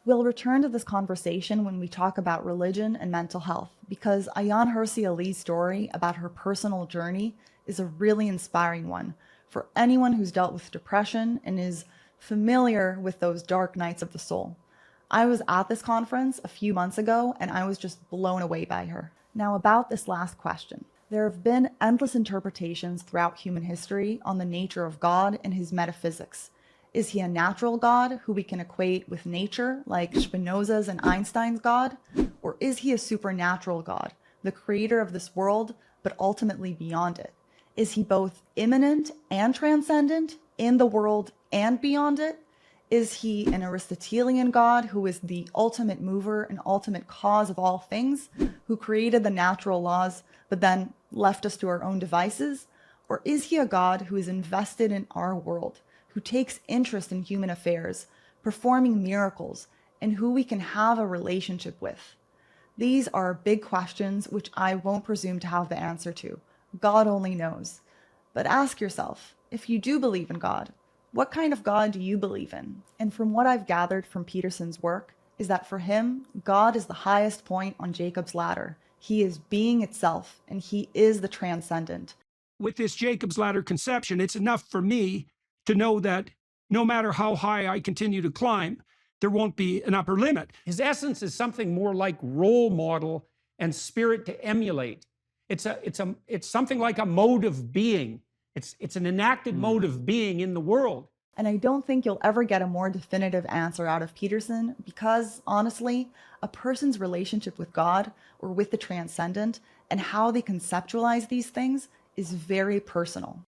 We'll return to this conversation when we talk about religion and mental health, because Ayaan Hirsi Ali's story about her personal journey is a really inspiring one for anyone who's dealt with depression and is familiar with those dark nights of the soul. I was at this conference a few months ago, and I was just blown away by her. Now, about this last question. There have been endless interpretations throughout human history on the nature of God and his metaphysics. Is he a natural God who we can equate with nature, like Spinoza's and Einstein's God? Or is he a supernatural God, the creator of this world, but ultimately beyond it? Is he both immanent and transcendent, in the world and beyond it? Is he an Aristotelian God who is the ultimate mover and ultimate cause of all things, who created the natural laws, but then left us to our own devices? Or is he a God who is invested in our world, who takes interest in human affairs, performing miracles, and who we can have a relationship with? These are big questions which I won't presume to have the answer to. God only knows. But ask yourself, if you do believe in God, what kind of God do you believe in? And from what I've gathered from Peterson's work, is that for him, God is the highest point on Jacob's ladder. He is being itself, and he is the transcendent. With this Jacob's ladder conception, it's enough for me to know that no matter how high I continue to climb, there won't be an upper limit. His essence is something more like role model and spirit to emulate. It's something like a mode of being. It's an enacted mode of being in the world. And I don't think you'll ever get a more definitive answer out of Peterson because, honestly, a person's relationship with God or with the transcendent and how they conceptualize these things is very personal.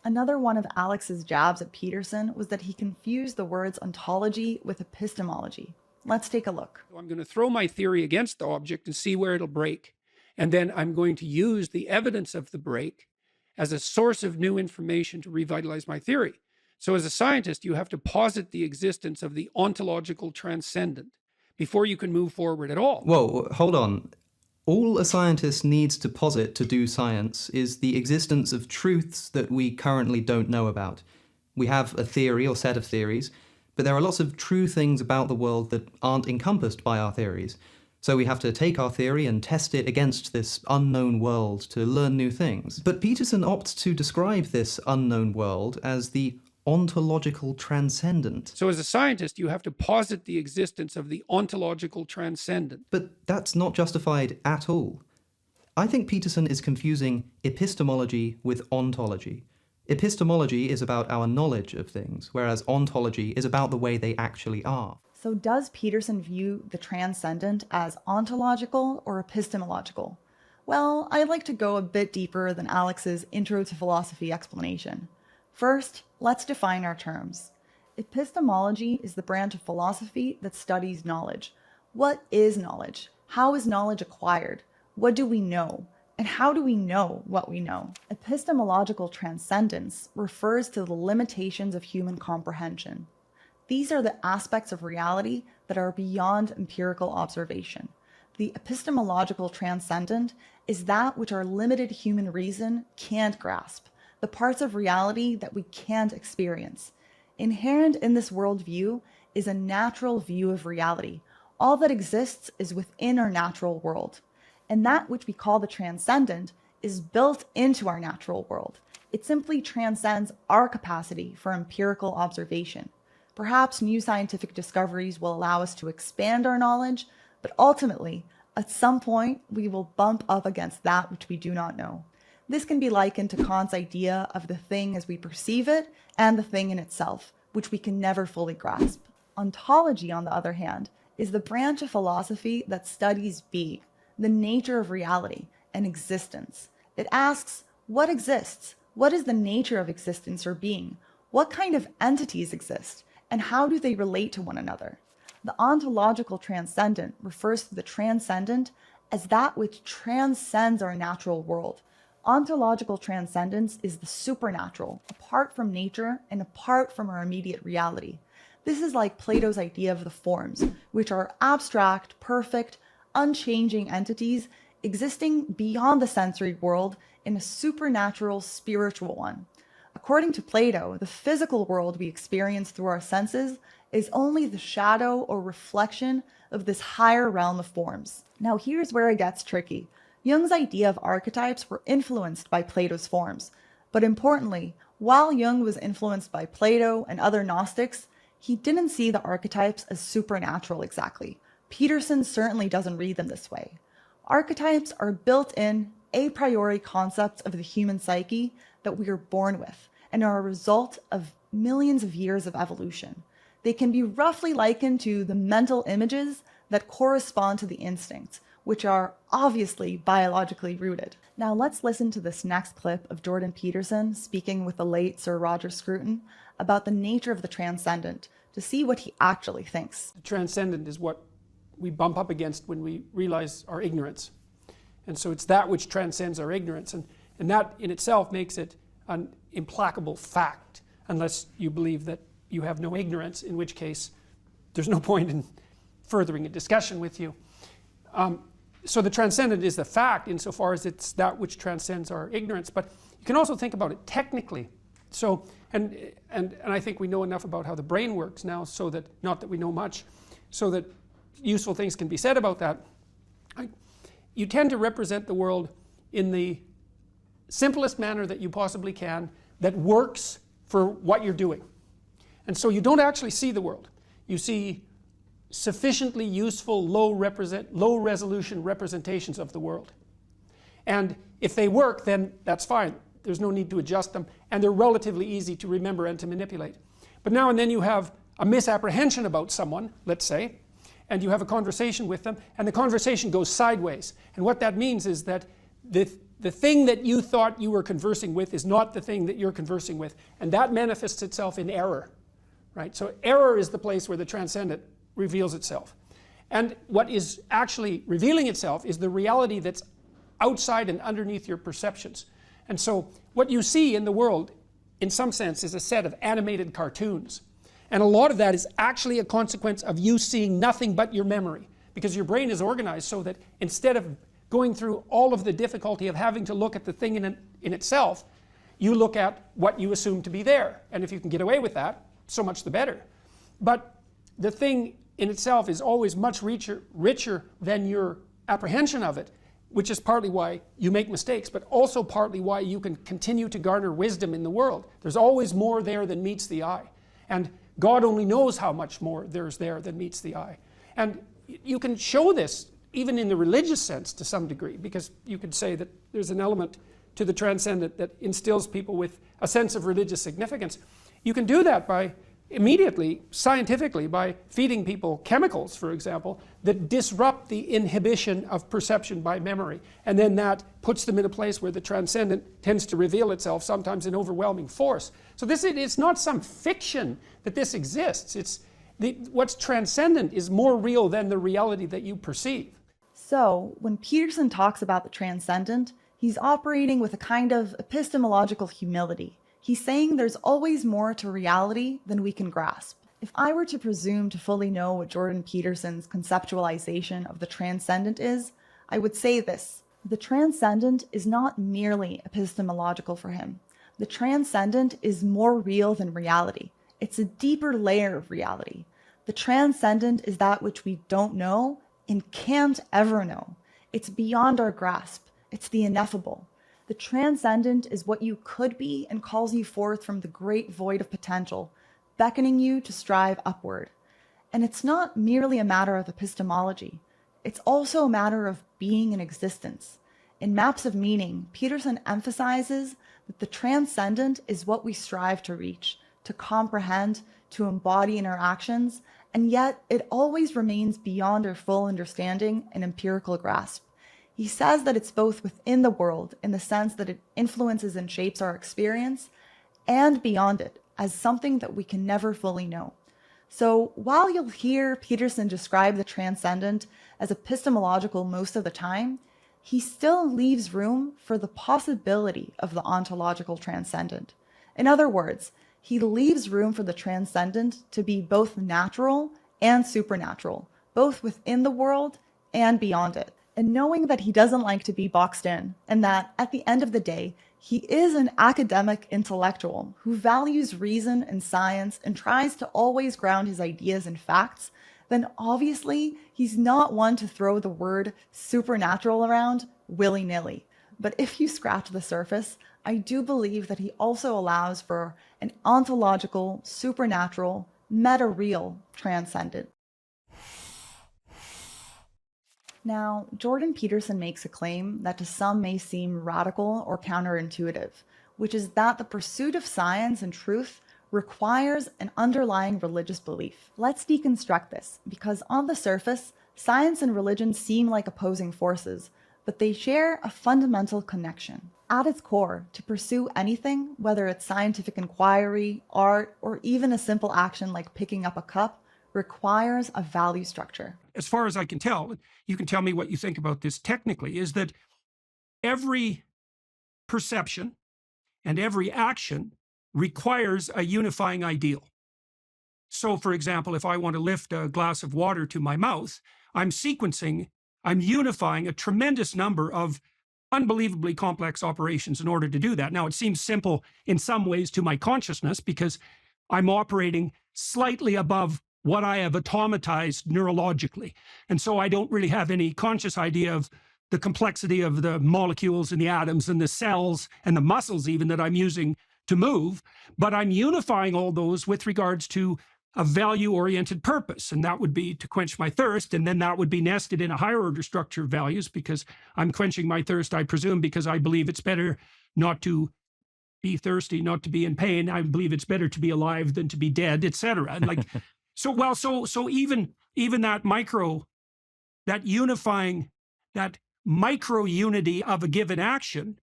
Another one of Alex's jabs at Peterson was that he confused the words ontology with epistemology. Let's take a look. I'm going to throw my theory against the object and see where it'll break. And then I'm going to use the evidence of the break as a source of new information to revitalize my theory. So as a scientist, you have to posit the existence of the ontological transcendent before you can move forward at all. Whoa, hold on. All a scientist needs to posit to do science is the existence of truths that we currently don't know about. We have a theory or set of theories, but there are lots of true things about the world that aren't encompassed by our theories. So we have to take our theory and test it against this unknown world to learn new things. But Peterson opts to describe this unknown world as the ontological transcendent. So as a scientist, you have to posit the existence of the ontological transcendent. But that's not justified at all. I think Peterson is confusing epistemology with ontology. Epistemology is about our knowledge of things, whereas ontology is about the way they actually are. So does Peterson view the transcendent as ontological or epistemological? Well, I'd like to go a bit deeper than Alex's intro to philosophy explanation. First, let's define our terms. Epistemology is the branch of philosophy that studies knowledge. What is knowledge? How is knowledge acquired? What do we know? And how do we know what we know? Epistemological transcendence refers to the limitations of human comprehension. These are the aspects of reality that are beyond empirical observation. The epistemological transcendent is that which our limited human reason can't grasp, the parts of reality that we can't experience. Inherent in this worldview is a natural view of reality. All that exists is within our natural world. And that which we call the transcendent is built into our natural world. It simply transcends our capacity for empirical observation. Perhaps new scientific discoveries will allow us to expand our knowledge, but ultimately, at some point, we will bump up against that which we do not know. This can be likened to Kant's idea of the thing as we perceive it and the thing in itself, which we can never fully grasp. Ontology, on the other hand, is the branch of philosophy that studies being, the nature of reality and existence. It asks, what exists? What is the nature of existence or being? What kind of entities exist? And how do they relate to one another? The ontological transcendent refers to the transcendent as that which transcends our natural world. Ontological transcendence is the supernatural, apart from nature and apart from our immediate reality. This is like Plato's idea of the forms, which are abstract, perfect, unchanging entities existing beyond the sensory world in a supernatural, spiritual one. According to Plato, the physical world we experience through our senses is only the shadow or reflection of this higher realm of forms. Now here's where it gets tricky. Jung's idea of archetypes were influenced by Plato's forms. But importantly, while Jung was influenced by Plato and other Gnostics, he didn't see the archetypes as supernatural exactly. Peterson certainly doesn't read them this way. Archetypes are built-in, a priori concepts of the human psyche that we are born with and are a result of millions of years of evolution. They can be roughly likened to the mental images that correspond to the instincts, which are obviously biologically rooted. Now let's listen to this next clip of Jordan Peterson speaking with the late Sir Roger Scruton about the nature of the transcendent to see what he actually thinks. The transcendent is what we bump up against when we realize our ignorance. And so it's that which transcends our ignorance. And that in itself makes it an implacable fact, unless you believe that you have no ignorance, in which case there's no point in furthering a discussion with you. So the transcendent is the fact insofar as it's that which transcends our ignorance. But you can also think about it technically. So, and I think we know enough about how the brain works now, so that, not that we know much, so that useful things can be said about that. You tend to represent the world in the simplest manner that you possibly can that works for what you're doing. And so you don't actually see the world. You see sufficiently useful, low resolution representations of the world. And if they work, then that's fine. There's no need to adjust them, and they're relatively easy to remember and to manipulate. But now and then you have a misapprehension about someone, let's say, and you have a conversation with them, and the conversation goes sideways. And what that means is that the thing that you thought you were conversing with is not the thing that you're conversing with, and that manifests itself in error, right? So error is the place where the transcendent reveals itself. And what is actually revealing itself is the reality that's outside and underneath your perceptions. And so what you see in the world, in some sense, is a set of animated cartoons. And a lot of that is actually a consequence of you seeing nothing but your memory, because your brain is organized so that instead of going through all of the difficulty of having to look at the thing in itself, you look at what you assume to be there. And if you can get away with that, so much the better. But the thing in itself is always much richer than your apprehension of it, which is partly why you make mistakes, but also partly why you can continue to garner wisdom in the world. There's always more there than meets the eye. And God only knows how much more there's there than meets the eye. And you can show this even in the religious sense to some degree, because you could say that there's an element to the transcendent that instills people with a sense of religious significance. You can do that by immediately, scientifically, by feeding people chemicals, for example, that disrupt the inhibition of perception by memory. And then that puts them in a place where the transcendent tends to reveal itself, sometimes in overwhelming force. So it's not some fiction that this exists. What's transcendent is more real than the reality that you perceive. So, when Peterson talks about the transcendent, he's operating with a kind of epistemological humility. He's saying there's always more to reality than we can grasp. If I were to presume to fully know what Jordan Peterson's conceptualization of the transcendent is, I would say this: the transcendent is not merely epistemological for him. The transcendent is more real than reality. It's a deeper layer of reality. The transcendent is that which we don't know and can't ever know. It's beyond our grasp. It's the ineffable. The transcendent is what you could be and calls you forth from the great void of potential, beckoning you to strive upward. And it's not merely a matter of epistemology. It's also a matter of being in existence. In Maps of Meaning, Peterson emphasizes that the transcendent is what we strive to reach, to comprehend, to embody in our actions, and yet it always remains beyond our full understanding and empirical grasp. He says that it's both within the world in the sense that it influences and shapes our experience, and beyond it as something that we can never fully know. So while you'll hear Peterson describe the transcendent as epistemological most of the time, he still leaves room for the possibility of the ontological transcendent. In other words, he leaves room for the transcendent to be both natural and supernatural, both within the world and beyond it. And knowing that he doesn't like to be boxed in, and that at the end of the day, he is an academic intellectual who values reason and science and tries to always ground his ideas in facts, then obviously he's not one to throw the word supernatural around willy-nilly. But if you scratch the surface, I do believe that he also allows for an ontological, supernatural, meta-real transcendent. Now, Jordan Peterson makes a claim that to some may seem radical or counterintuitive, which is that the pursuit of science and truth requires an underlying religious belief. Let's deconstruct this, because on the surface, science and religion seem like opposing forces, but they share a fundamental connection. At its core, to pursue anything, whether it's scientific inquiry, art, or even a simple action like picking up a cup, requires a value structure. As far as I can tell, you can tell me what you think about this technically, is that every perception and every action requires a unifying ideal. So, for example, if I want to lift a glass of water to my mouth, I'm unifying a tremendous number of unbelievably complex operations in order to do that. Now, it seems simple in some ways to my consciousness because I'm operating slightly above what I have automatized neurologically. And so I don't really have any conscious idea of the complexity of the molecules and the atoms and the cells and the muscles even that I'm using to move. But I'm unifying all those with regards to a value-oriented purpose, and that would be to quench my thirst, and then that would be nested in a higher order structure of values because I'm quenching my thirst, I presume, because I believe it's better not to be thirsty, not to be in pain. I believe it's better to be alive than to be dead, etc. And like, so even that unifying, that micro unity of a given action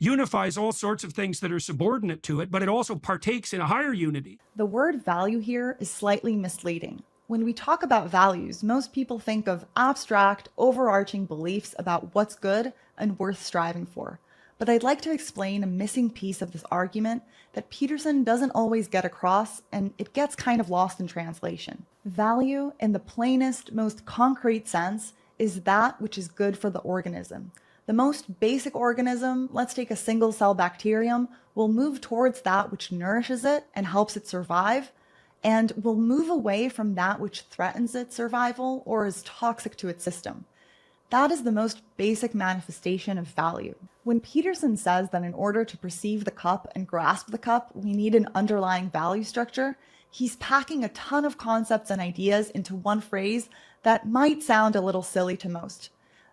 unifies all sorts of things that are subordinate to it, but it also partakes in a higher unity. The word value here is slightly misleading. When we talk about values, most people think of abstract, overarching beliefs about what's good and worth striving for. But I'd like to explain a missing piece of this argument that Peterson doesn't always get across, and it gets kind of lost in translation. Value, in the plainest, most concrete sense, is that which is good for the organism. The most basic organism, let's take a single-cell bacterium, will move towards that which nourishes it and helps it survive, and will move away from that which threatens its survival or is toxic to its system. That is the most basic manifestation of value. When Peterson says that in order to perceive the cup and grasp the cup, we need an underlying value structure, he's packing a ton of concepts and ideas into one phrase that might sound a little silly to most.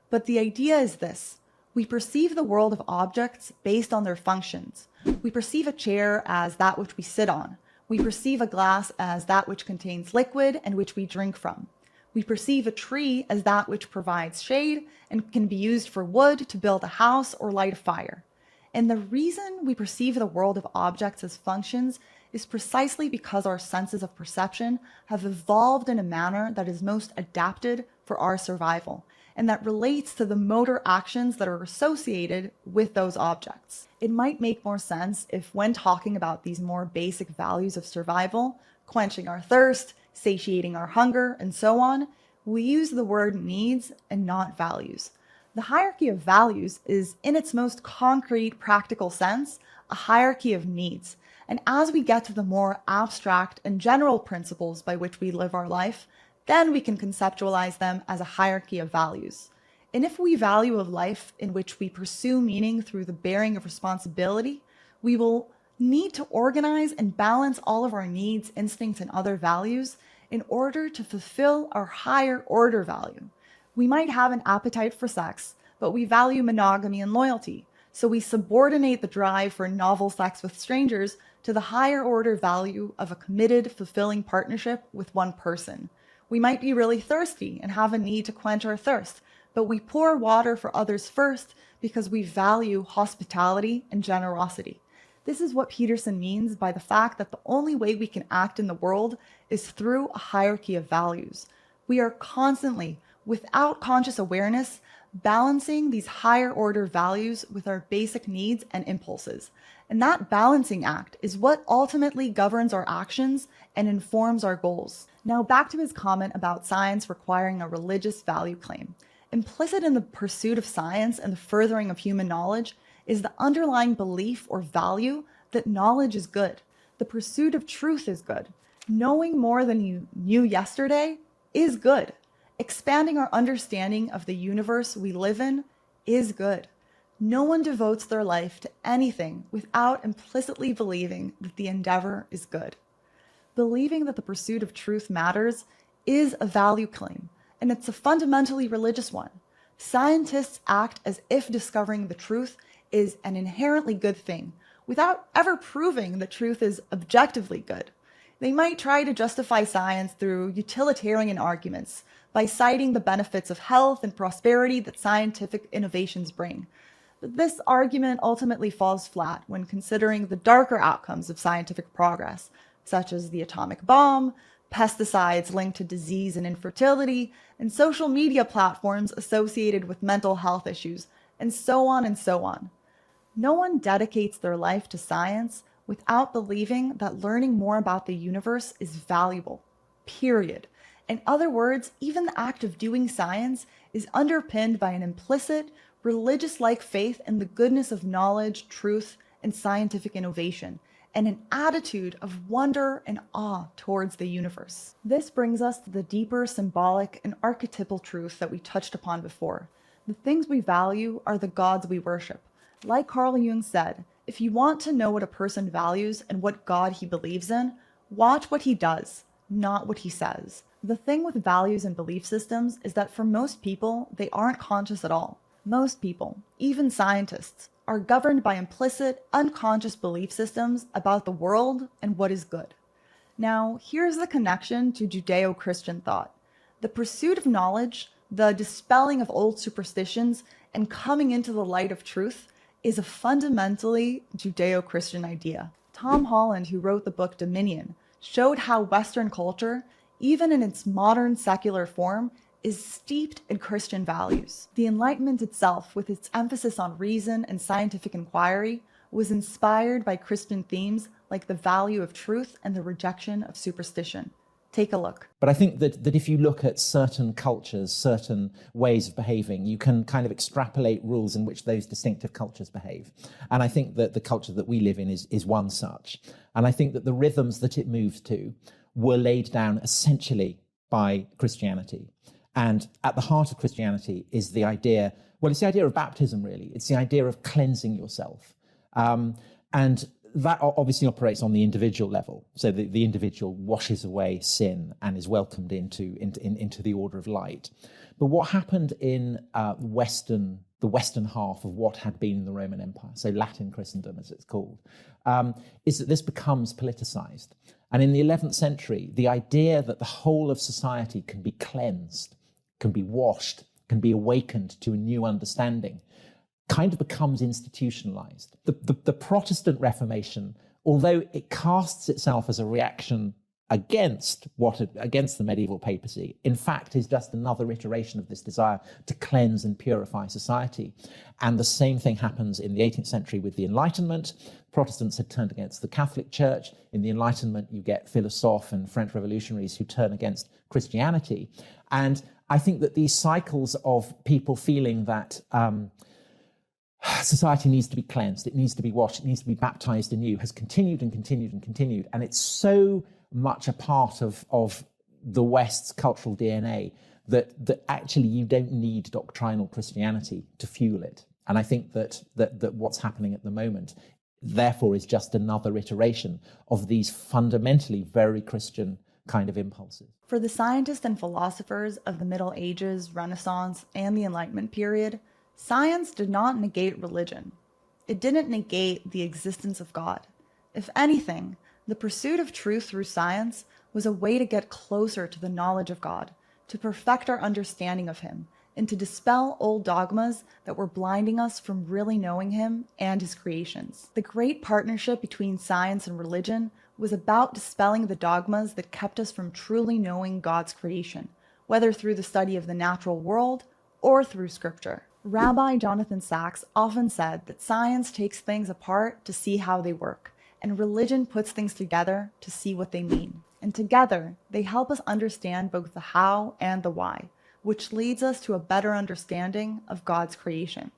But the idea is this. We perceive the world of objects based on their functions. We perceive a chair as that which we sit on. We perceive a glass as that which contains liquid and which we drink from. We perceive a tree as that which provides shade and can be used for wood to build a house or light a fire. And the reason we perceive the world of objects as functions is precisely because our senses of perception have evolved in a manner that is most adapted for our survival, and that relates to the motor actions that are associated with those objects. It might make more sense if, when talking about these more basic values of survival, quenching our thirst, satiating our hunger, and so on, we use the word needs and not values. The hierarchy of values is, in its most concrete, practical sense, a hierarchy of needs. And as we get to the more abstract and general principles by which we live our life, then we can conceptualize them as a hierarchy of values. And if we value a life in which we pursue meaning through the bearing of responsibility, we will need to organize and balance all of our needs, instincts, and other values in order to fulfill our higher order value. We might have an appetite for sex, but we value monogamy and loyalty, so we subordinate the drive for novel sex with strangers to the higher order value of a committed, fulfilling partnership with one person. We might be really thirsty and have a need to quench our thirst, but we pour water for others first because we value hospitality and generosity. This is what Peterson means by the fact that the only way we can act in the world is through a hierarchy of values. We are constantly, without conscious awareness, balancing these higher order values with our basic needs and impulses. And that balancing act is what ultimately governs our actions and informs our goals. Now back to his comment about science requiring a religious value claim. Implicit in the pursuit of science and the furthering of human knowledge is the underlying belief or value that knowledge is good. The pursuit of truth is good. Knowing more than you knew yesterday is good. Expanding our understanding of the universe we live in is good. No one devotes their life to anything without implicitly believing that the endeavor is good. Believing that the pursuit of truth matters is a value claim, and it's a fundamentally religious one. Scientists act as if discovering the truth is an inherently good thing, without ever proving that truth is objectively good. They might try to justify science through utilitarian arguments, by citing the benefits of health and prosperity that scientific innovations bring. But this argument ultimately falls flat when considering the darker outcomes of scientific progress, such as the atomic bomb, pesticides linked to disease and infertility, and social media platforms associated with mental health issues, and so on and so on. No one dedicates their life to science without believing that learning more about the universe is valuable, period. In other words, even the act of doing science is underpinned by an implicit, religious-like faith in the goodness of knowledge, truth, and scientific innovation, and an attitude of wonder and awe towards the universe. This brings us to the deeper symbolic and archetypal truth that we touched upon before. The things we value are the gods we worship. Like Carl Jung said, if you want to know what a person values and what God he believes in, watch what he does, not what he says. The thing with values and belief systems is that for most people, they aren't conscious at all. Most people, even scientists, are governed by implicit, unconscious belief systems about the world and what is good. Now, here's the connection to Judeo-Christian thought. The pursuit of knowledge, the dispelling of old superstitions, and coming into the light of truth is a fundamentally Judeo-Christian idea. Tom Holland, who wrote the book Dominion, showed how Western culture, even in its modern secular form, is steeped in Christian values. The Enlightenment itself, with its emphasis on reason and scientific inquiry, was inspired by Christian themes like the value of truth and the rejection of superstition. Take a look. But I think that if you look at certain cultures, certain ways of behaving, you can kind of extrapolate rules in which those distinctive cultures behave. And I think that the culture that we live in is one such. And I think that the rhythms that it moved to were laid down essentially by Christianity. And at the heart of Christianity is the idea, well, it's the idea of baptism, really. It's the idea of cleansing yourself. And that obviously operates on the individual level. So the individual washes away sin and is welcomed into the order of light. But what happened in the Western half of what had been the Roman Empire, so Latin Christendom as it's called, is that this becomes politicized. And in the 11th century, the idea that the whole of society can be cleansed, can be washed, can be awakened to a new understanding, kind of becomes institutionalized. The Protestant Reformation, although it casts itself as a reaction against the medieval papacy, in fact is just another iteration of this desire to cleanse and purify society. And the same thing happens in the 18th century with the Enlightenment. Protestants had turned against the Catholic Church. In the Enlightenment, you get philosophes and French revolutionaries who turn against Christianity. And I think that these cycles of people feeling that society needs to be cleansed, it needs to be washed, it needs to be baptized anew, has continued and continued and continued. And it's so much a part of the West's cultural DNA that actually you don't need doctrinal Christianity to fuel it. And I think that what's happening at the moment, therefore, is just another iteration of these fundamentally very Christian kind of impulses. For the scientists and philosophers of the Middle Ages, Renaissance, and the Enlightenment period, science did not negate religion. It didn't negate the existence of God. If anything, the pursuit of truth through science was a way to get closer to the knowledge of God, to perfect our understanding of Him, and to dispel old dogmas that were blinding us from really knowing Him and His creations. The great partnership between science and religion was about dispelling the dogmas that kept us from truly knowing God's creation, whether through the study of the natural world or through Scripture. Rabbi Jonathan Sacks often said that science takes things apart to see how they work, and religion puts things together to see what they mean. And together, they help us understand both the how and the why, which leads us to a better understanding of God's creation.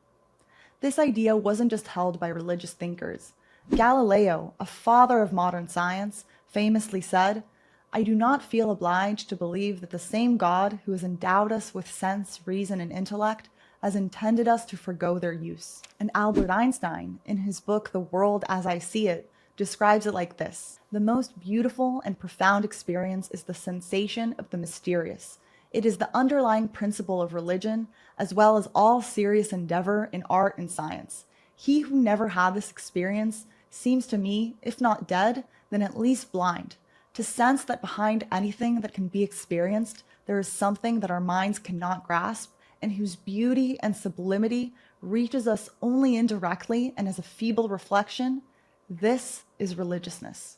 This idea wasn't just held by religious thinkers. Galileo, a father of modern science, famously said, "I do not feel obliged to believe that the same God who has endowed us with sense, reason, and intellect has intended us to forgo their use." And Albert Einstein, in his book The World as I See It, describes it like this: "The most beautiful and profound experience is the sensation of the mysterious. It is the underlying principle of religion, as well as all serious endeavor in art and science. He who never had this experience seems to me, if not dead, then at least blind, to sense that behind anything that can be experienced, there is something that our minds cannot grasp, and whose beauty and sublimity reaches us only indirectly and as a feeble reflection. This is religiousness."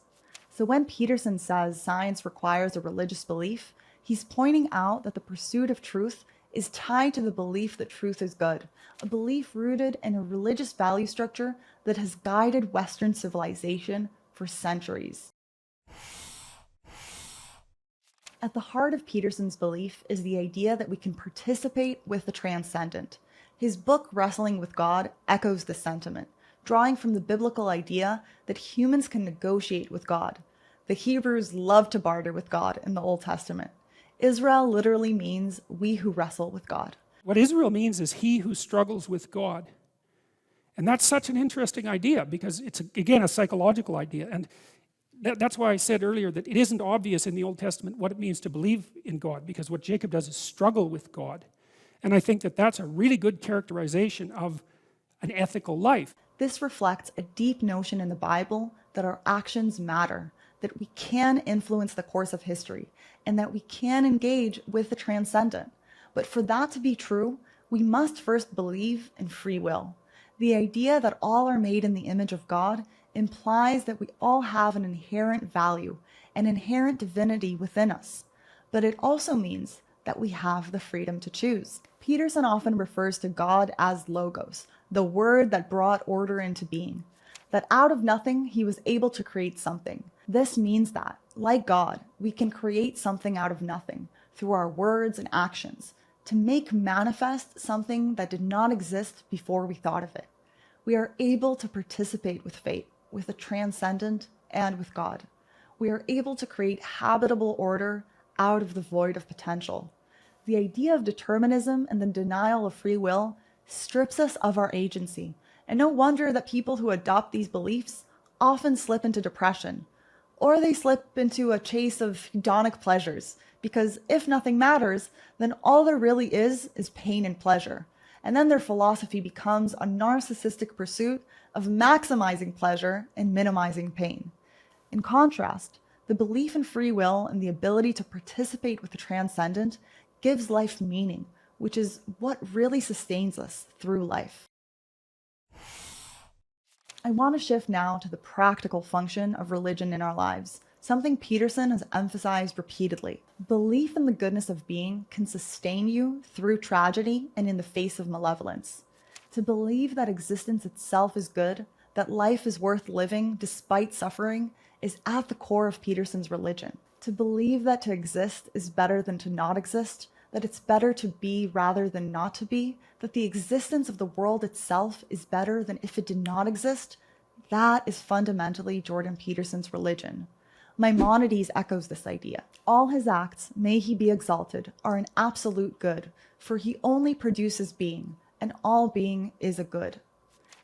So when Peterson says science requires a religious belief, he's pointing out that the pursuit of truth is tied to the belief that truth is good, a belief rooted in a religious value structure that has guided Western civilization for centuries. At the heart of Peterson's belief is the idea that we can participate with the transcendent. His book, Wrestling with God, echoes this sentiment, drawing from the biblical idea that humans can negotiate with God. The Hebrews loved to barter with God in the Old Testament. Israel literally means we who wrestle with God. What Israel means is he who struggles with God. And that's such an interesting idea because it's, again, a psychological idea. And that's why I said earlier that it isn't obvious in the Old Testament what it means to believe in God, because what Jacob does is struggle with God. And I think that that's a really good characterization of an ethical life. This reflects a deep notion in the Bible that our actions matter, that we can influence the course of history, and that we can engage with the transcendent. But for that to be true, we must first believe in free will. The idea that all are made in the image of God implies that we all have an inherent value, an inherent divinity within us. But it also means that we have the freedom to choose. Peterson often refers to God as logos, the word that brought order into being. That out of nothing, he was able to create something. This means that, like God, we can create something out of nothing through our words and actions to make manifest something that did not exist before we thought of it. We are able to participate with fate, with the transcendent, and with God. We are able to create habitable order out of the void of potential. The idea of determinism and the denial of free will strips us of our agency, and no wonder that people who adopt these beliefs often slip into depression, or they slip into a chase of hedonic pleasures, because if nothing matters, then all there really is pain and pleasure. And then their philosophy becomes a narcissistic pursuit of maximizing pleasure and minimizing pain. In contrast, the belief in free will and the ability to participate with the transcendent gives life meaning, which is what really sustains us through life. I want to shift now to the practical function of religion in our lives, something Peterson has emphasized repeatedly. Belief in the goodness of being can sustain you through tragedy and in the face of malevolence. To believe that existence itself is good, that life is worth living despite suffering, is at the core of Peterson's religion. To believe that to exist is better than to not exist, that it's better to be rather than not to be, that the existence of the world itself is better than if it did not exist, that is fundamentally Jordan Peterson's religion. Maimonides echoes this idea. All his acts, may he be exalted, are an absolute good, for he only produces being, and all being is a good.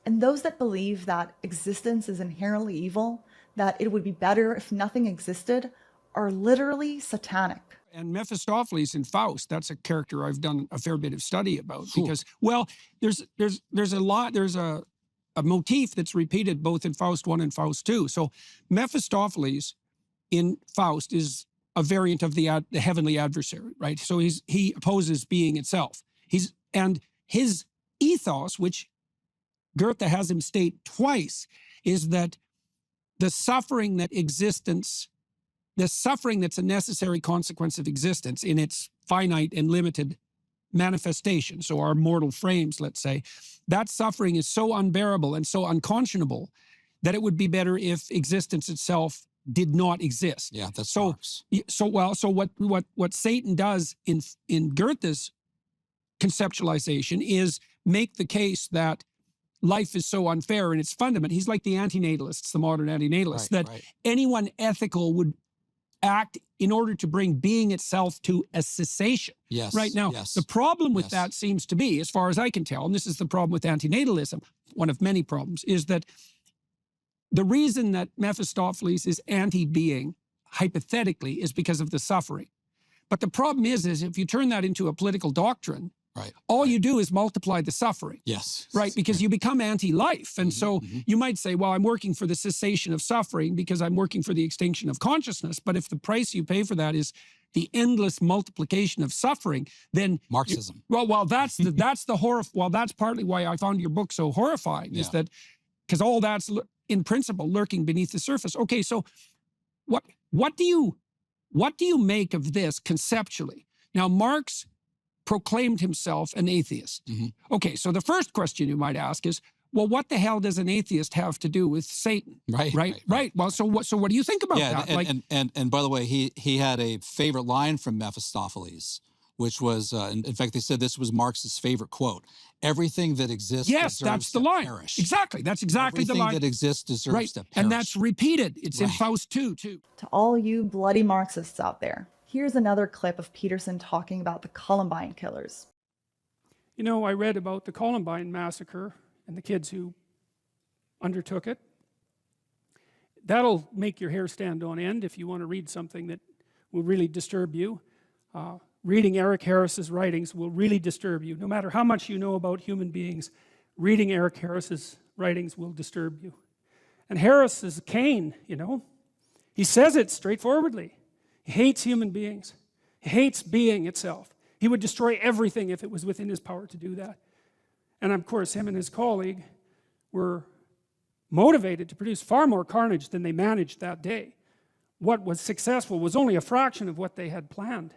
And those that believe that existence is inherently evil, that it would be better if nothing existed, are literally satanic. And Mephistopheles in Faust, that's a character I've done a fair bit of study about because, well, there's a motif that's repeated both in Faust 1 and Faust 2. So Mephistopheles in Faust is a variant of the heavenly adversary, right? So he opposes being itself. And his ethos, which Goethe has him state twice, is that the suffering that's a necessary consequence of existence in its finite and limited manifestation, so our mortal frames, let's say, that suffering is so unbearable and so unconscionable that it would be better if existence itself did not exist. Yeah, that's so. So what Satan does in Goethe's conceptualization is make the case that life is so unfair in its fundament. He's like the antinatalists, the modern antinatalists, that anyone ethical would act in order to bring being itself to a cessation. Yes. Right now, the problem with that seems to be, as far as I can tell, and this is the problem with antinatalism, one of many problems, is that the reason that Mephistopheles is anti-being, hypothetically, is because of the suffering. But the problem is if you turn that into a political doctrine, all you do is multiply the suffering. Yes. Right, because you become anti-life. And so you might say, well, I'm working for the cessation of suffering because I'm working for the extinction of consciousness. But if the price you pay for that is the endless multiplication of suffering, then Marxism. That's the horror. Well, that's partly why I found your book so horrifying, is that because all that's in principle lurking beneath the surface. Okay, so what do you make of this conceptually? Now, Marx proclaimed himself an atheist. Okay, so the first question you might ask is, well, what the hell does an atheist have to do with Satan? Right. Well, so what do you think about that? And by the way, he had a favorite line from Mephistopheles, which was, in fact, they said this was Marx's favorite quote: "Everything that exists yes, deserves that's the to line. perish." Exactly. That's exactly the line. Everything that exists deserves to perish. And that's repeated. It's in Faust too. To all you bloody Marxists out there, here's another clip of Peterson talking about the Columbine killers. You know, I read about the Columbine massacre and the kids who undertook it. That'll make your hair stand on end if you want to read something that will really disturb you. Reading Eric Harris's writings will really disturb you. No matter how much you know about human beings, reading Eric Harris's writings will disturb you. And Harris is Cain, you know. He says it straightforwardly. He hates human beings. He hates being itself. He would destroy everything if it was within his power to do that. And of course, him and his colleague were motivated to produce far more carnage than they managed that day. What was successful was only a fraction of what they had planned.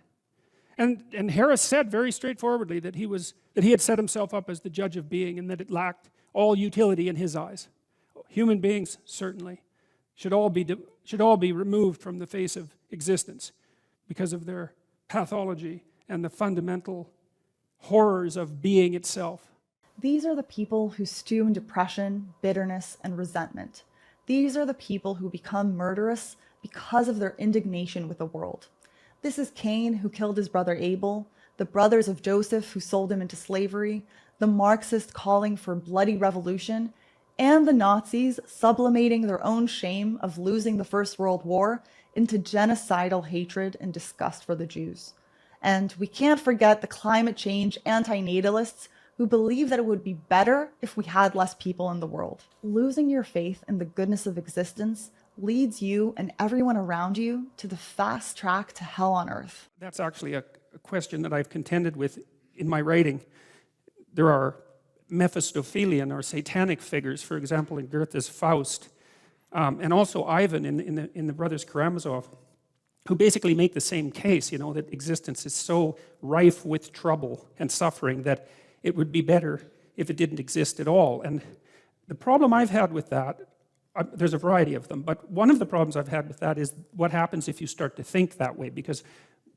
And Harris said very straightforwardly that he had set himself up as the judge of being, and that it lacked all utility in his eyes. Human beings, certainly, should all be removed from the face of existence because of their pathology and the fundamental horrors of being itself. These are the people who stew in depression, bitterness, and resentment. These are the people who become murderous because of their indignation with the world. This is Cain, who killed his brother Abel, the brothers of Joseph who sold him into slavery, the Marxists calling for bloody revolution, and the Nazis sublimating their own shame of losing the First World War into genocidal hatred and disgust for the Jews. And we can't forget the climate change anti-natalists who believe that it would be better if we had less people in the world. Losing your faith in the goodness of existence leads you and everyone around you to the fast track to hell on earth. That's actually a question that I've contended with in my writing. There are Mephistophelian or satanic figures, for example, in Goethe's Faust, and also Ivan in the Brothers Karamazov, who basically make the same case, you know, that existence is so rife with trouble and suffering that it would be better if it didn't exist at all. And the problem I've had with that, there's a variety of them, but one of the problems I've had with that is what happens if you start to think that way, because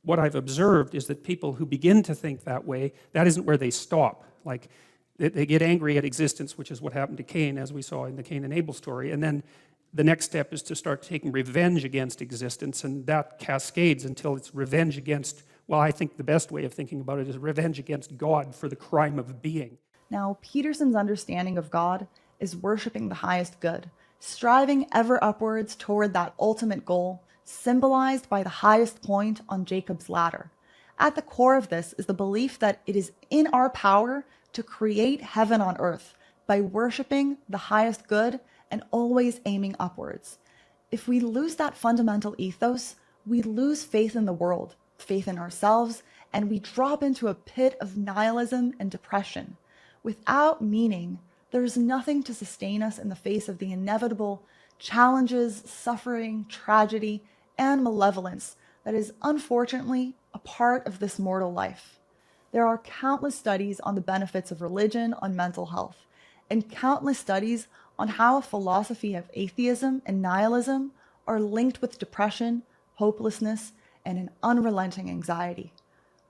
what I've observed is that people who begin to think that way, that isn't where they stop. Like, they get angry at existence, which is what happened to Cain, as we saw in the Cain and Abel story, and then the next step is to start taking revenge against existence, and that cascades until it's revenge against, well, I think the best way of thinking about it is revenge against God for the crime of being. Now, Peterson's understanding of God is worshiping the highest good, striving ever upwards toward that ultimate goal, symbolized by the highest point on Jacob's ladder. At the core of this is the belief that it is in our power to create heaven on earth by worshiping the highest good and always aiming upwards. If we lose that fundamental ethos, we lose faith in the world, faith in ourselves, and we drop into a pit of nihilism and depression. Without meaning, there's nothing to sustain us in the face of the inevitable challenges, suffering, tragedy, and malevolence that is unfortunately a part of this mortal life. There are countless studies on the benefits of religion on mental health, and countless studies on how a philosophy of atheism and nihilism are linked with depression, hopelessness, and an unrelenting anxiety.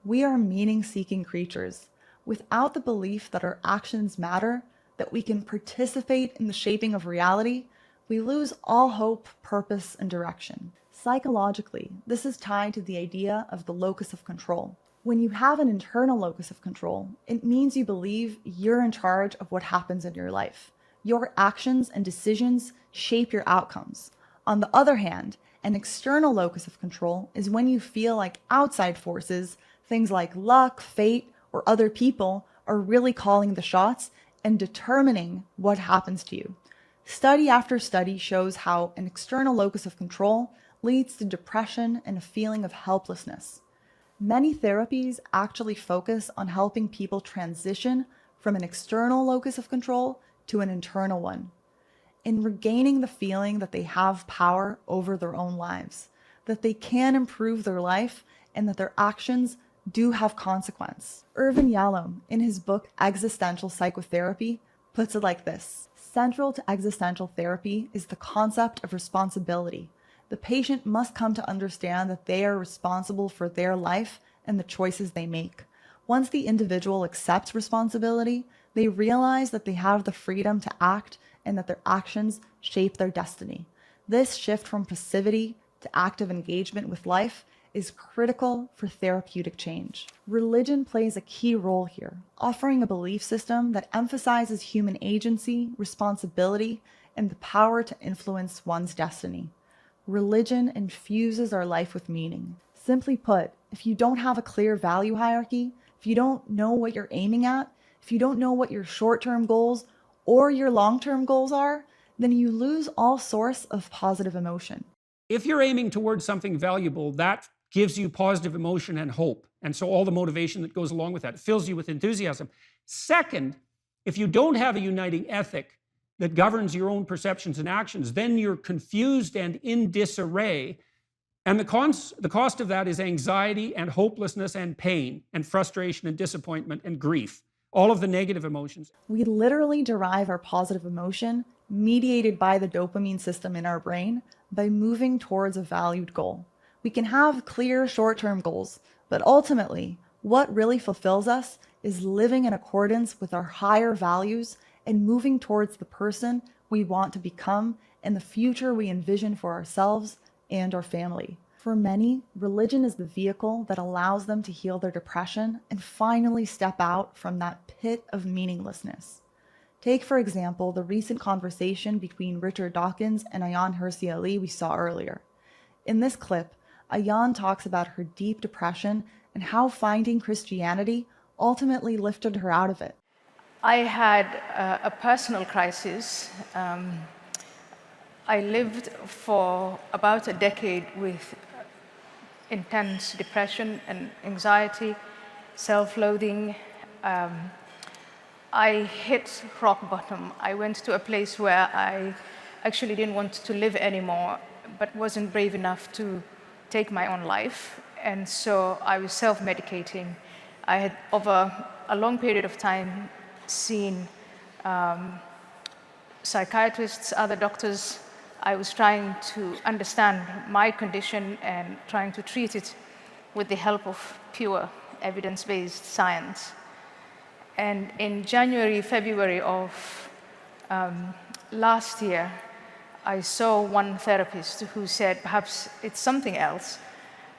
We are meaning-seeking creatures. Without the belief that our actions matter, that we can participate in the shaping of reality, we lose all hope, purpose, and direction. Psychologically, this is tied to the idea of the locus of control. When you have an internal locus of control, it means you believe you're in charge of what happens in your life. Your actions and decisions shape your outcomes. On the other hand, an external locus of control is when you feel like outside forces, things like luck, fate, or other people, are really calling the shots and determining what happens to you. Study after study shows how an external locus of control leads to depression and a feeling of helplessness. Many therapies actually focus on helping people transition from an external locus of control to an internal one, in regaining the feeling that they have power over their own lives, that they can improve their life, and that their actions do have consequence. Irvin Yalom, in his book Existential Psychotherapy, puts it like this. Central to existential therapy is the concept of responsibility. The patient must come to understand that they are responsible for their life and the choices they make. Once the individual accepts responsibility, they realize that they have the freedom to act and that their actions shape their destiny. This shift from passivity to active engagement with life is critical for therapeutic change. Religion plays a key role here, offering a belief system that emphasizes human agency, responsibility, and the power to influence one's destiny. Religion infuses our life with meaning. Simply put, if you don't have a clear value hierarchy, if you don't know what you're aiming at, if you don't know what your short-term goals or your long-term goals are, then you lose all source of positive emotion. If you're aiming towards something valuable, that gives you positive emotion and hope. And so all the motivation that goes along with that fills you with enthusiasm. Second, if you don't have a uniting ethic that governs your own perceptions and actions, then you're confused and in disarray. And the cost of that is anxiety and hopelessness and pain and frustration and disappointment and grief. All of the negative emotions. We literally derive our positive emotion, mediated by the dopamine system in our brain, by moving towards a valued goal. We can have clear short-term goals, but ultimately, what really fulfills us is living in accordance with our higher values and moving towards the person we want to become and the future we envision for ourselves and our family. For many, religion is the vehicle that allows them to heal their depression and finally step out from that pit of meaninglessness. Take, for example, the recent conversation between Richard Dawkins and Ayaan Hirsi Ali we saw earlier. In this clip, Ayaan talks about her deep depression and how finding Christianity ultimately lifted her out of it. I had a personal crisis. I lived for about a decade with intense depression and anxiety, self-loathing. I hit rock bottom. I went to a place where I actually didn't want to live anymore, but wasn't brave enough to take my own life. And so I was self-medicating. I had, over a long period of time, seen psychiatrists, other doctors. I was trying to understand my condition and trying to treat it with the help of pure evidence-based science. And in January, February of last year, I saw one therapist who said, perhaps it's something else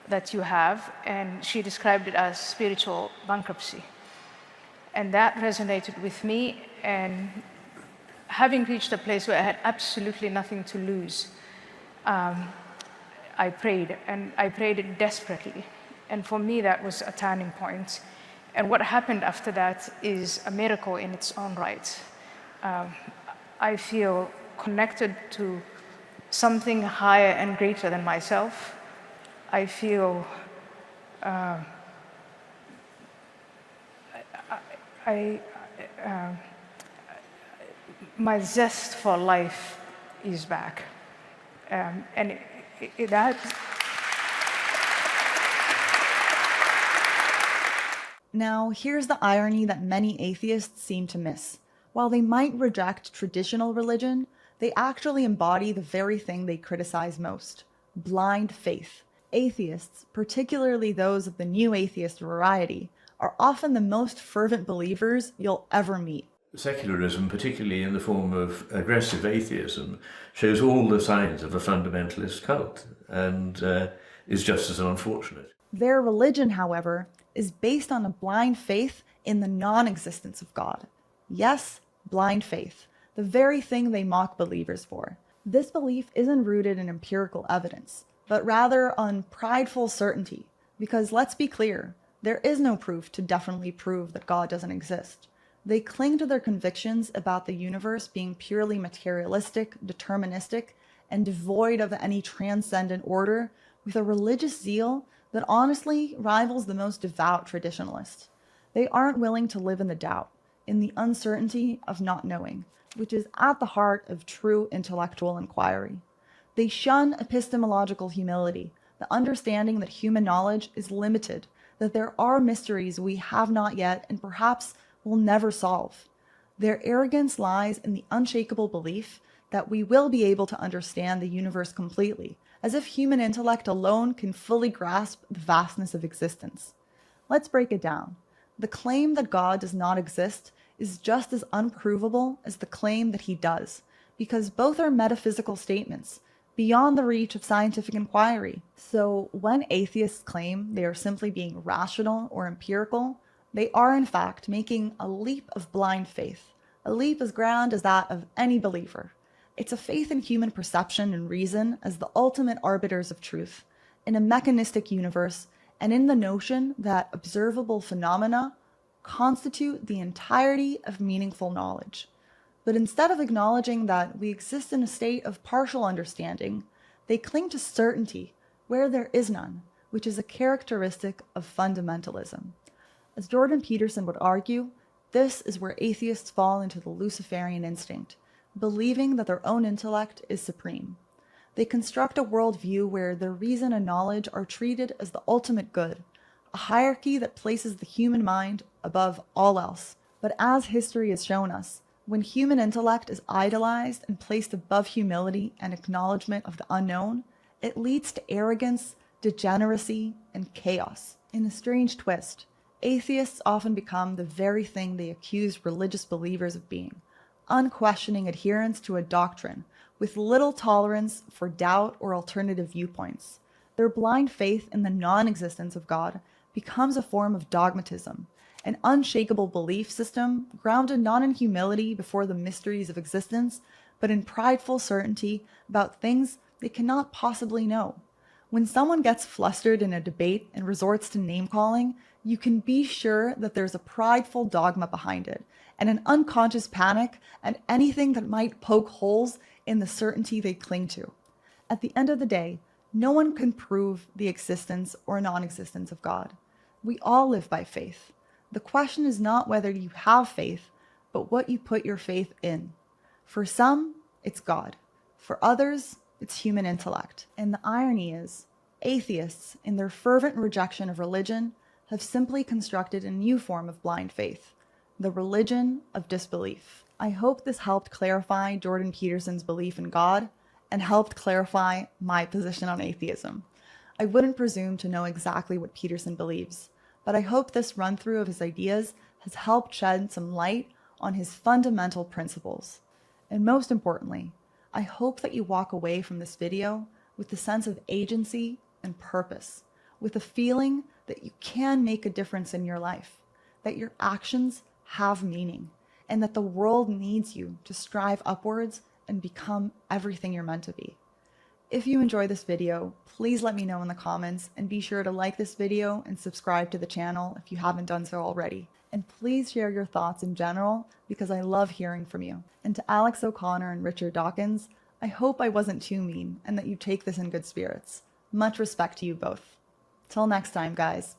that you have, and she described it as spiritual bankruptcy. And that resonated with me, and having reached a place where I had absolutely nothing to lose, I prayed, and I prayed it desperately. And for me, that was a turning point. And what happened after that is a miracle in its own right. I feel connected to something higher and greater than myself. I feel my zest for life is back. And that... Now, here's the irony that many atheists seem to miss. While they might reject traditional religion, they actually embody the very thing they criticize most: blind faith. Atheists, particularly those of the new atheist variety, are often the most fervent believers you'll ever meet. Secularism, particularly in the form of aggressive atheism, shows all the signs of a fundamentalist cult and is just as unfortunate. Their religion, however, is based on a blind faith in the non-existence of God. Yes, blind faith, the very thing they mock believers for. This belief isn't rooted in empirical evidence, but rather on prideful certainty, because let's be clear, there is no proof to definitely prove that God doesn't exist. They cling to their convictions about the universe being purely materialistic, deterministic, and devoid of any transcendent order with a religious zeal that honestly rivals the most devout traditionalists. They aren't willing to live in the doubt, in the uncertainty of not knowing, which is at the heart of true intellectual inquiry. They shun epistemological humility, the understanding that human knowledge is limited, that there are mysteries we have not yet and perhaps will never solve. Their arrogance lies in the unshakable belief that we will be able to understand the universe completely, as if human intellect alone can fully grasp the vastness of existence. Let's break it down. The claim that God does not exist is just as unprovable as the claim that he does, because both are metaphysical statements, beyond the reach of scientific inquiry. So when atheists claim they are simply being rational or empirical, they are in fact making a leap of blind faith, a leap as grand as that of any believer. It's a faith in human perception and reason as the ultimate arbiters of truth, in a mechanistic universe, and in the notion that observable phenomena constitute the entirety of meaningful knowledge. But instead of acknowledging that we exist in a state of partial understanding, they cling to certainty where there is none, which is a characteristic of fundamentalism. As Jordan Peterson would argue, this is where atheists fall into the Luciferian instinct, believing that their own intellect is supreme. They construct a worldview where their reason and knowledge are treated as the ultimate good, a hierarchy that places the human mind above all else. But as history has shown us, when human intellect is idolized and placed above humility and acknowledgement of the unknown, it leads to arrogance, degeneracy, and chaos. In a strange twist, atheists often become the very thing they accuse religious believers of being: unquestioning adherence to a doctrine, with little tolerance for doubt or alternative viewpoints. Their blind faith in the non-existence of God becomes a form of dogmatism, an unshakable belief system grounded not in humility before the mysteries of existence, but in prideful certainty about things they cannot possibly know. When someone gets flustered in a debate and resorts to name-calling, you can be sure that there's a prideful dogma behind it, and an unconscious panic at anything that might poke holes in the certainty they cling to. At the end of the day, no one can prove the existence or non-existence of God. We all live by faith. The question is not whether you have faith, but what you put your faith in. For some, it's God. For others, it's human intellect. And the irony is, atheists, in their fervent rejection of religion, have simply constructed a new form of blind faith, the religion of disbelief. I hope this helped clarify Jordan Peterson's belief in God and helped clarify my position on atheism. I wouldn't presume to know exactly what Peterson believes, but I hope this run-through of his ideas has helped shed some light on his fundamental principles. And most importantly, I hope that you walk away from this video with a sense of agency and purpose, with a feeling that you can make a difference in your life, that your actions have meaning, and that the world needs you to strive upwards and become everything you're meant to be. If you enjoy this video, please let me know in the comments, and be sure to like this video and subscribe to the channel if you haven't done so already. And please share your thoughts in general, because I love hearing from you. And to Alex O'Connor and Richard Dawkins, I hope I wasn't too mean and that you take this in good spirits. Much respect to you both. Till next time, guys.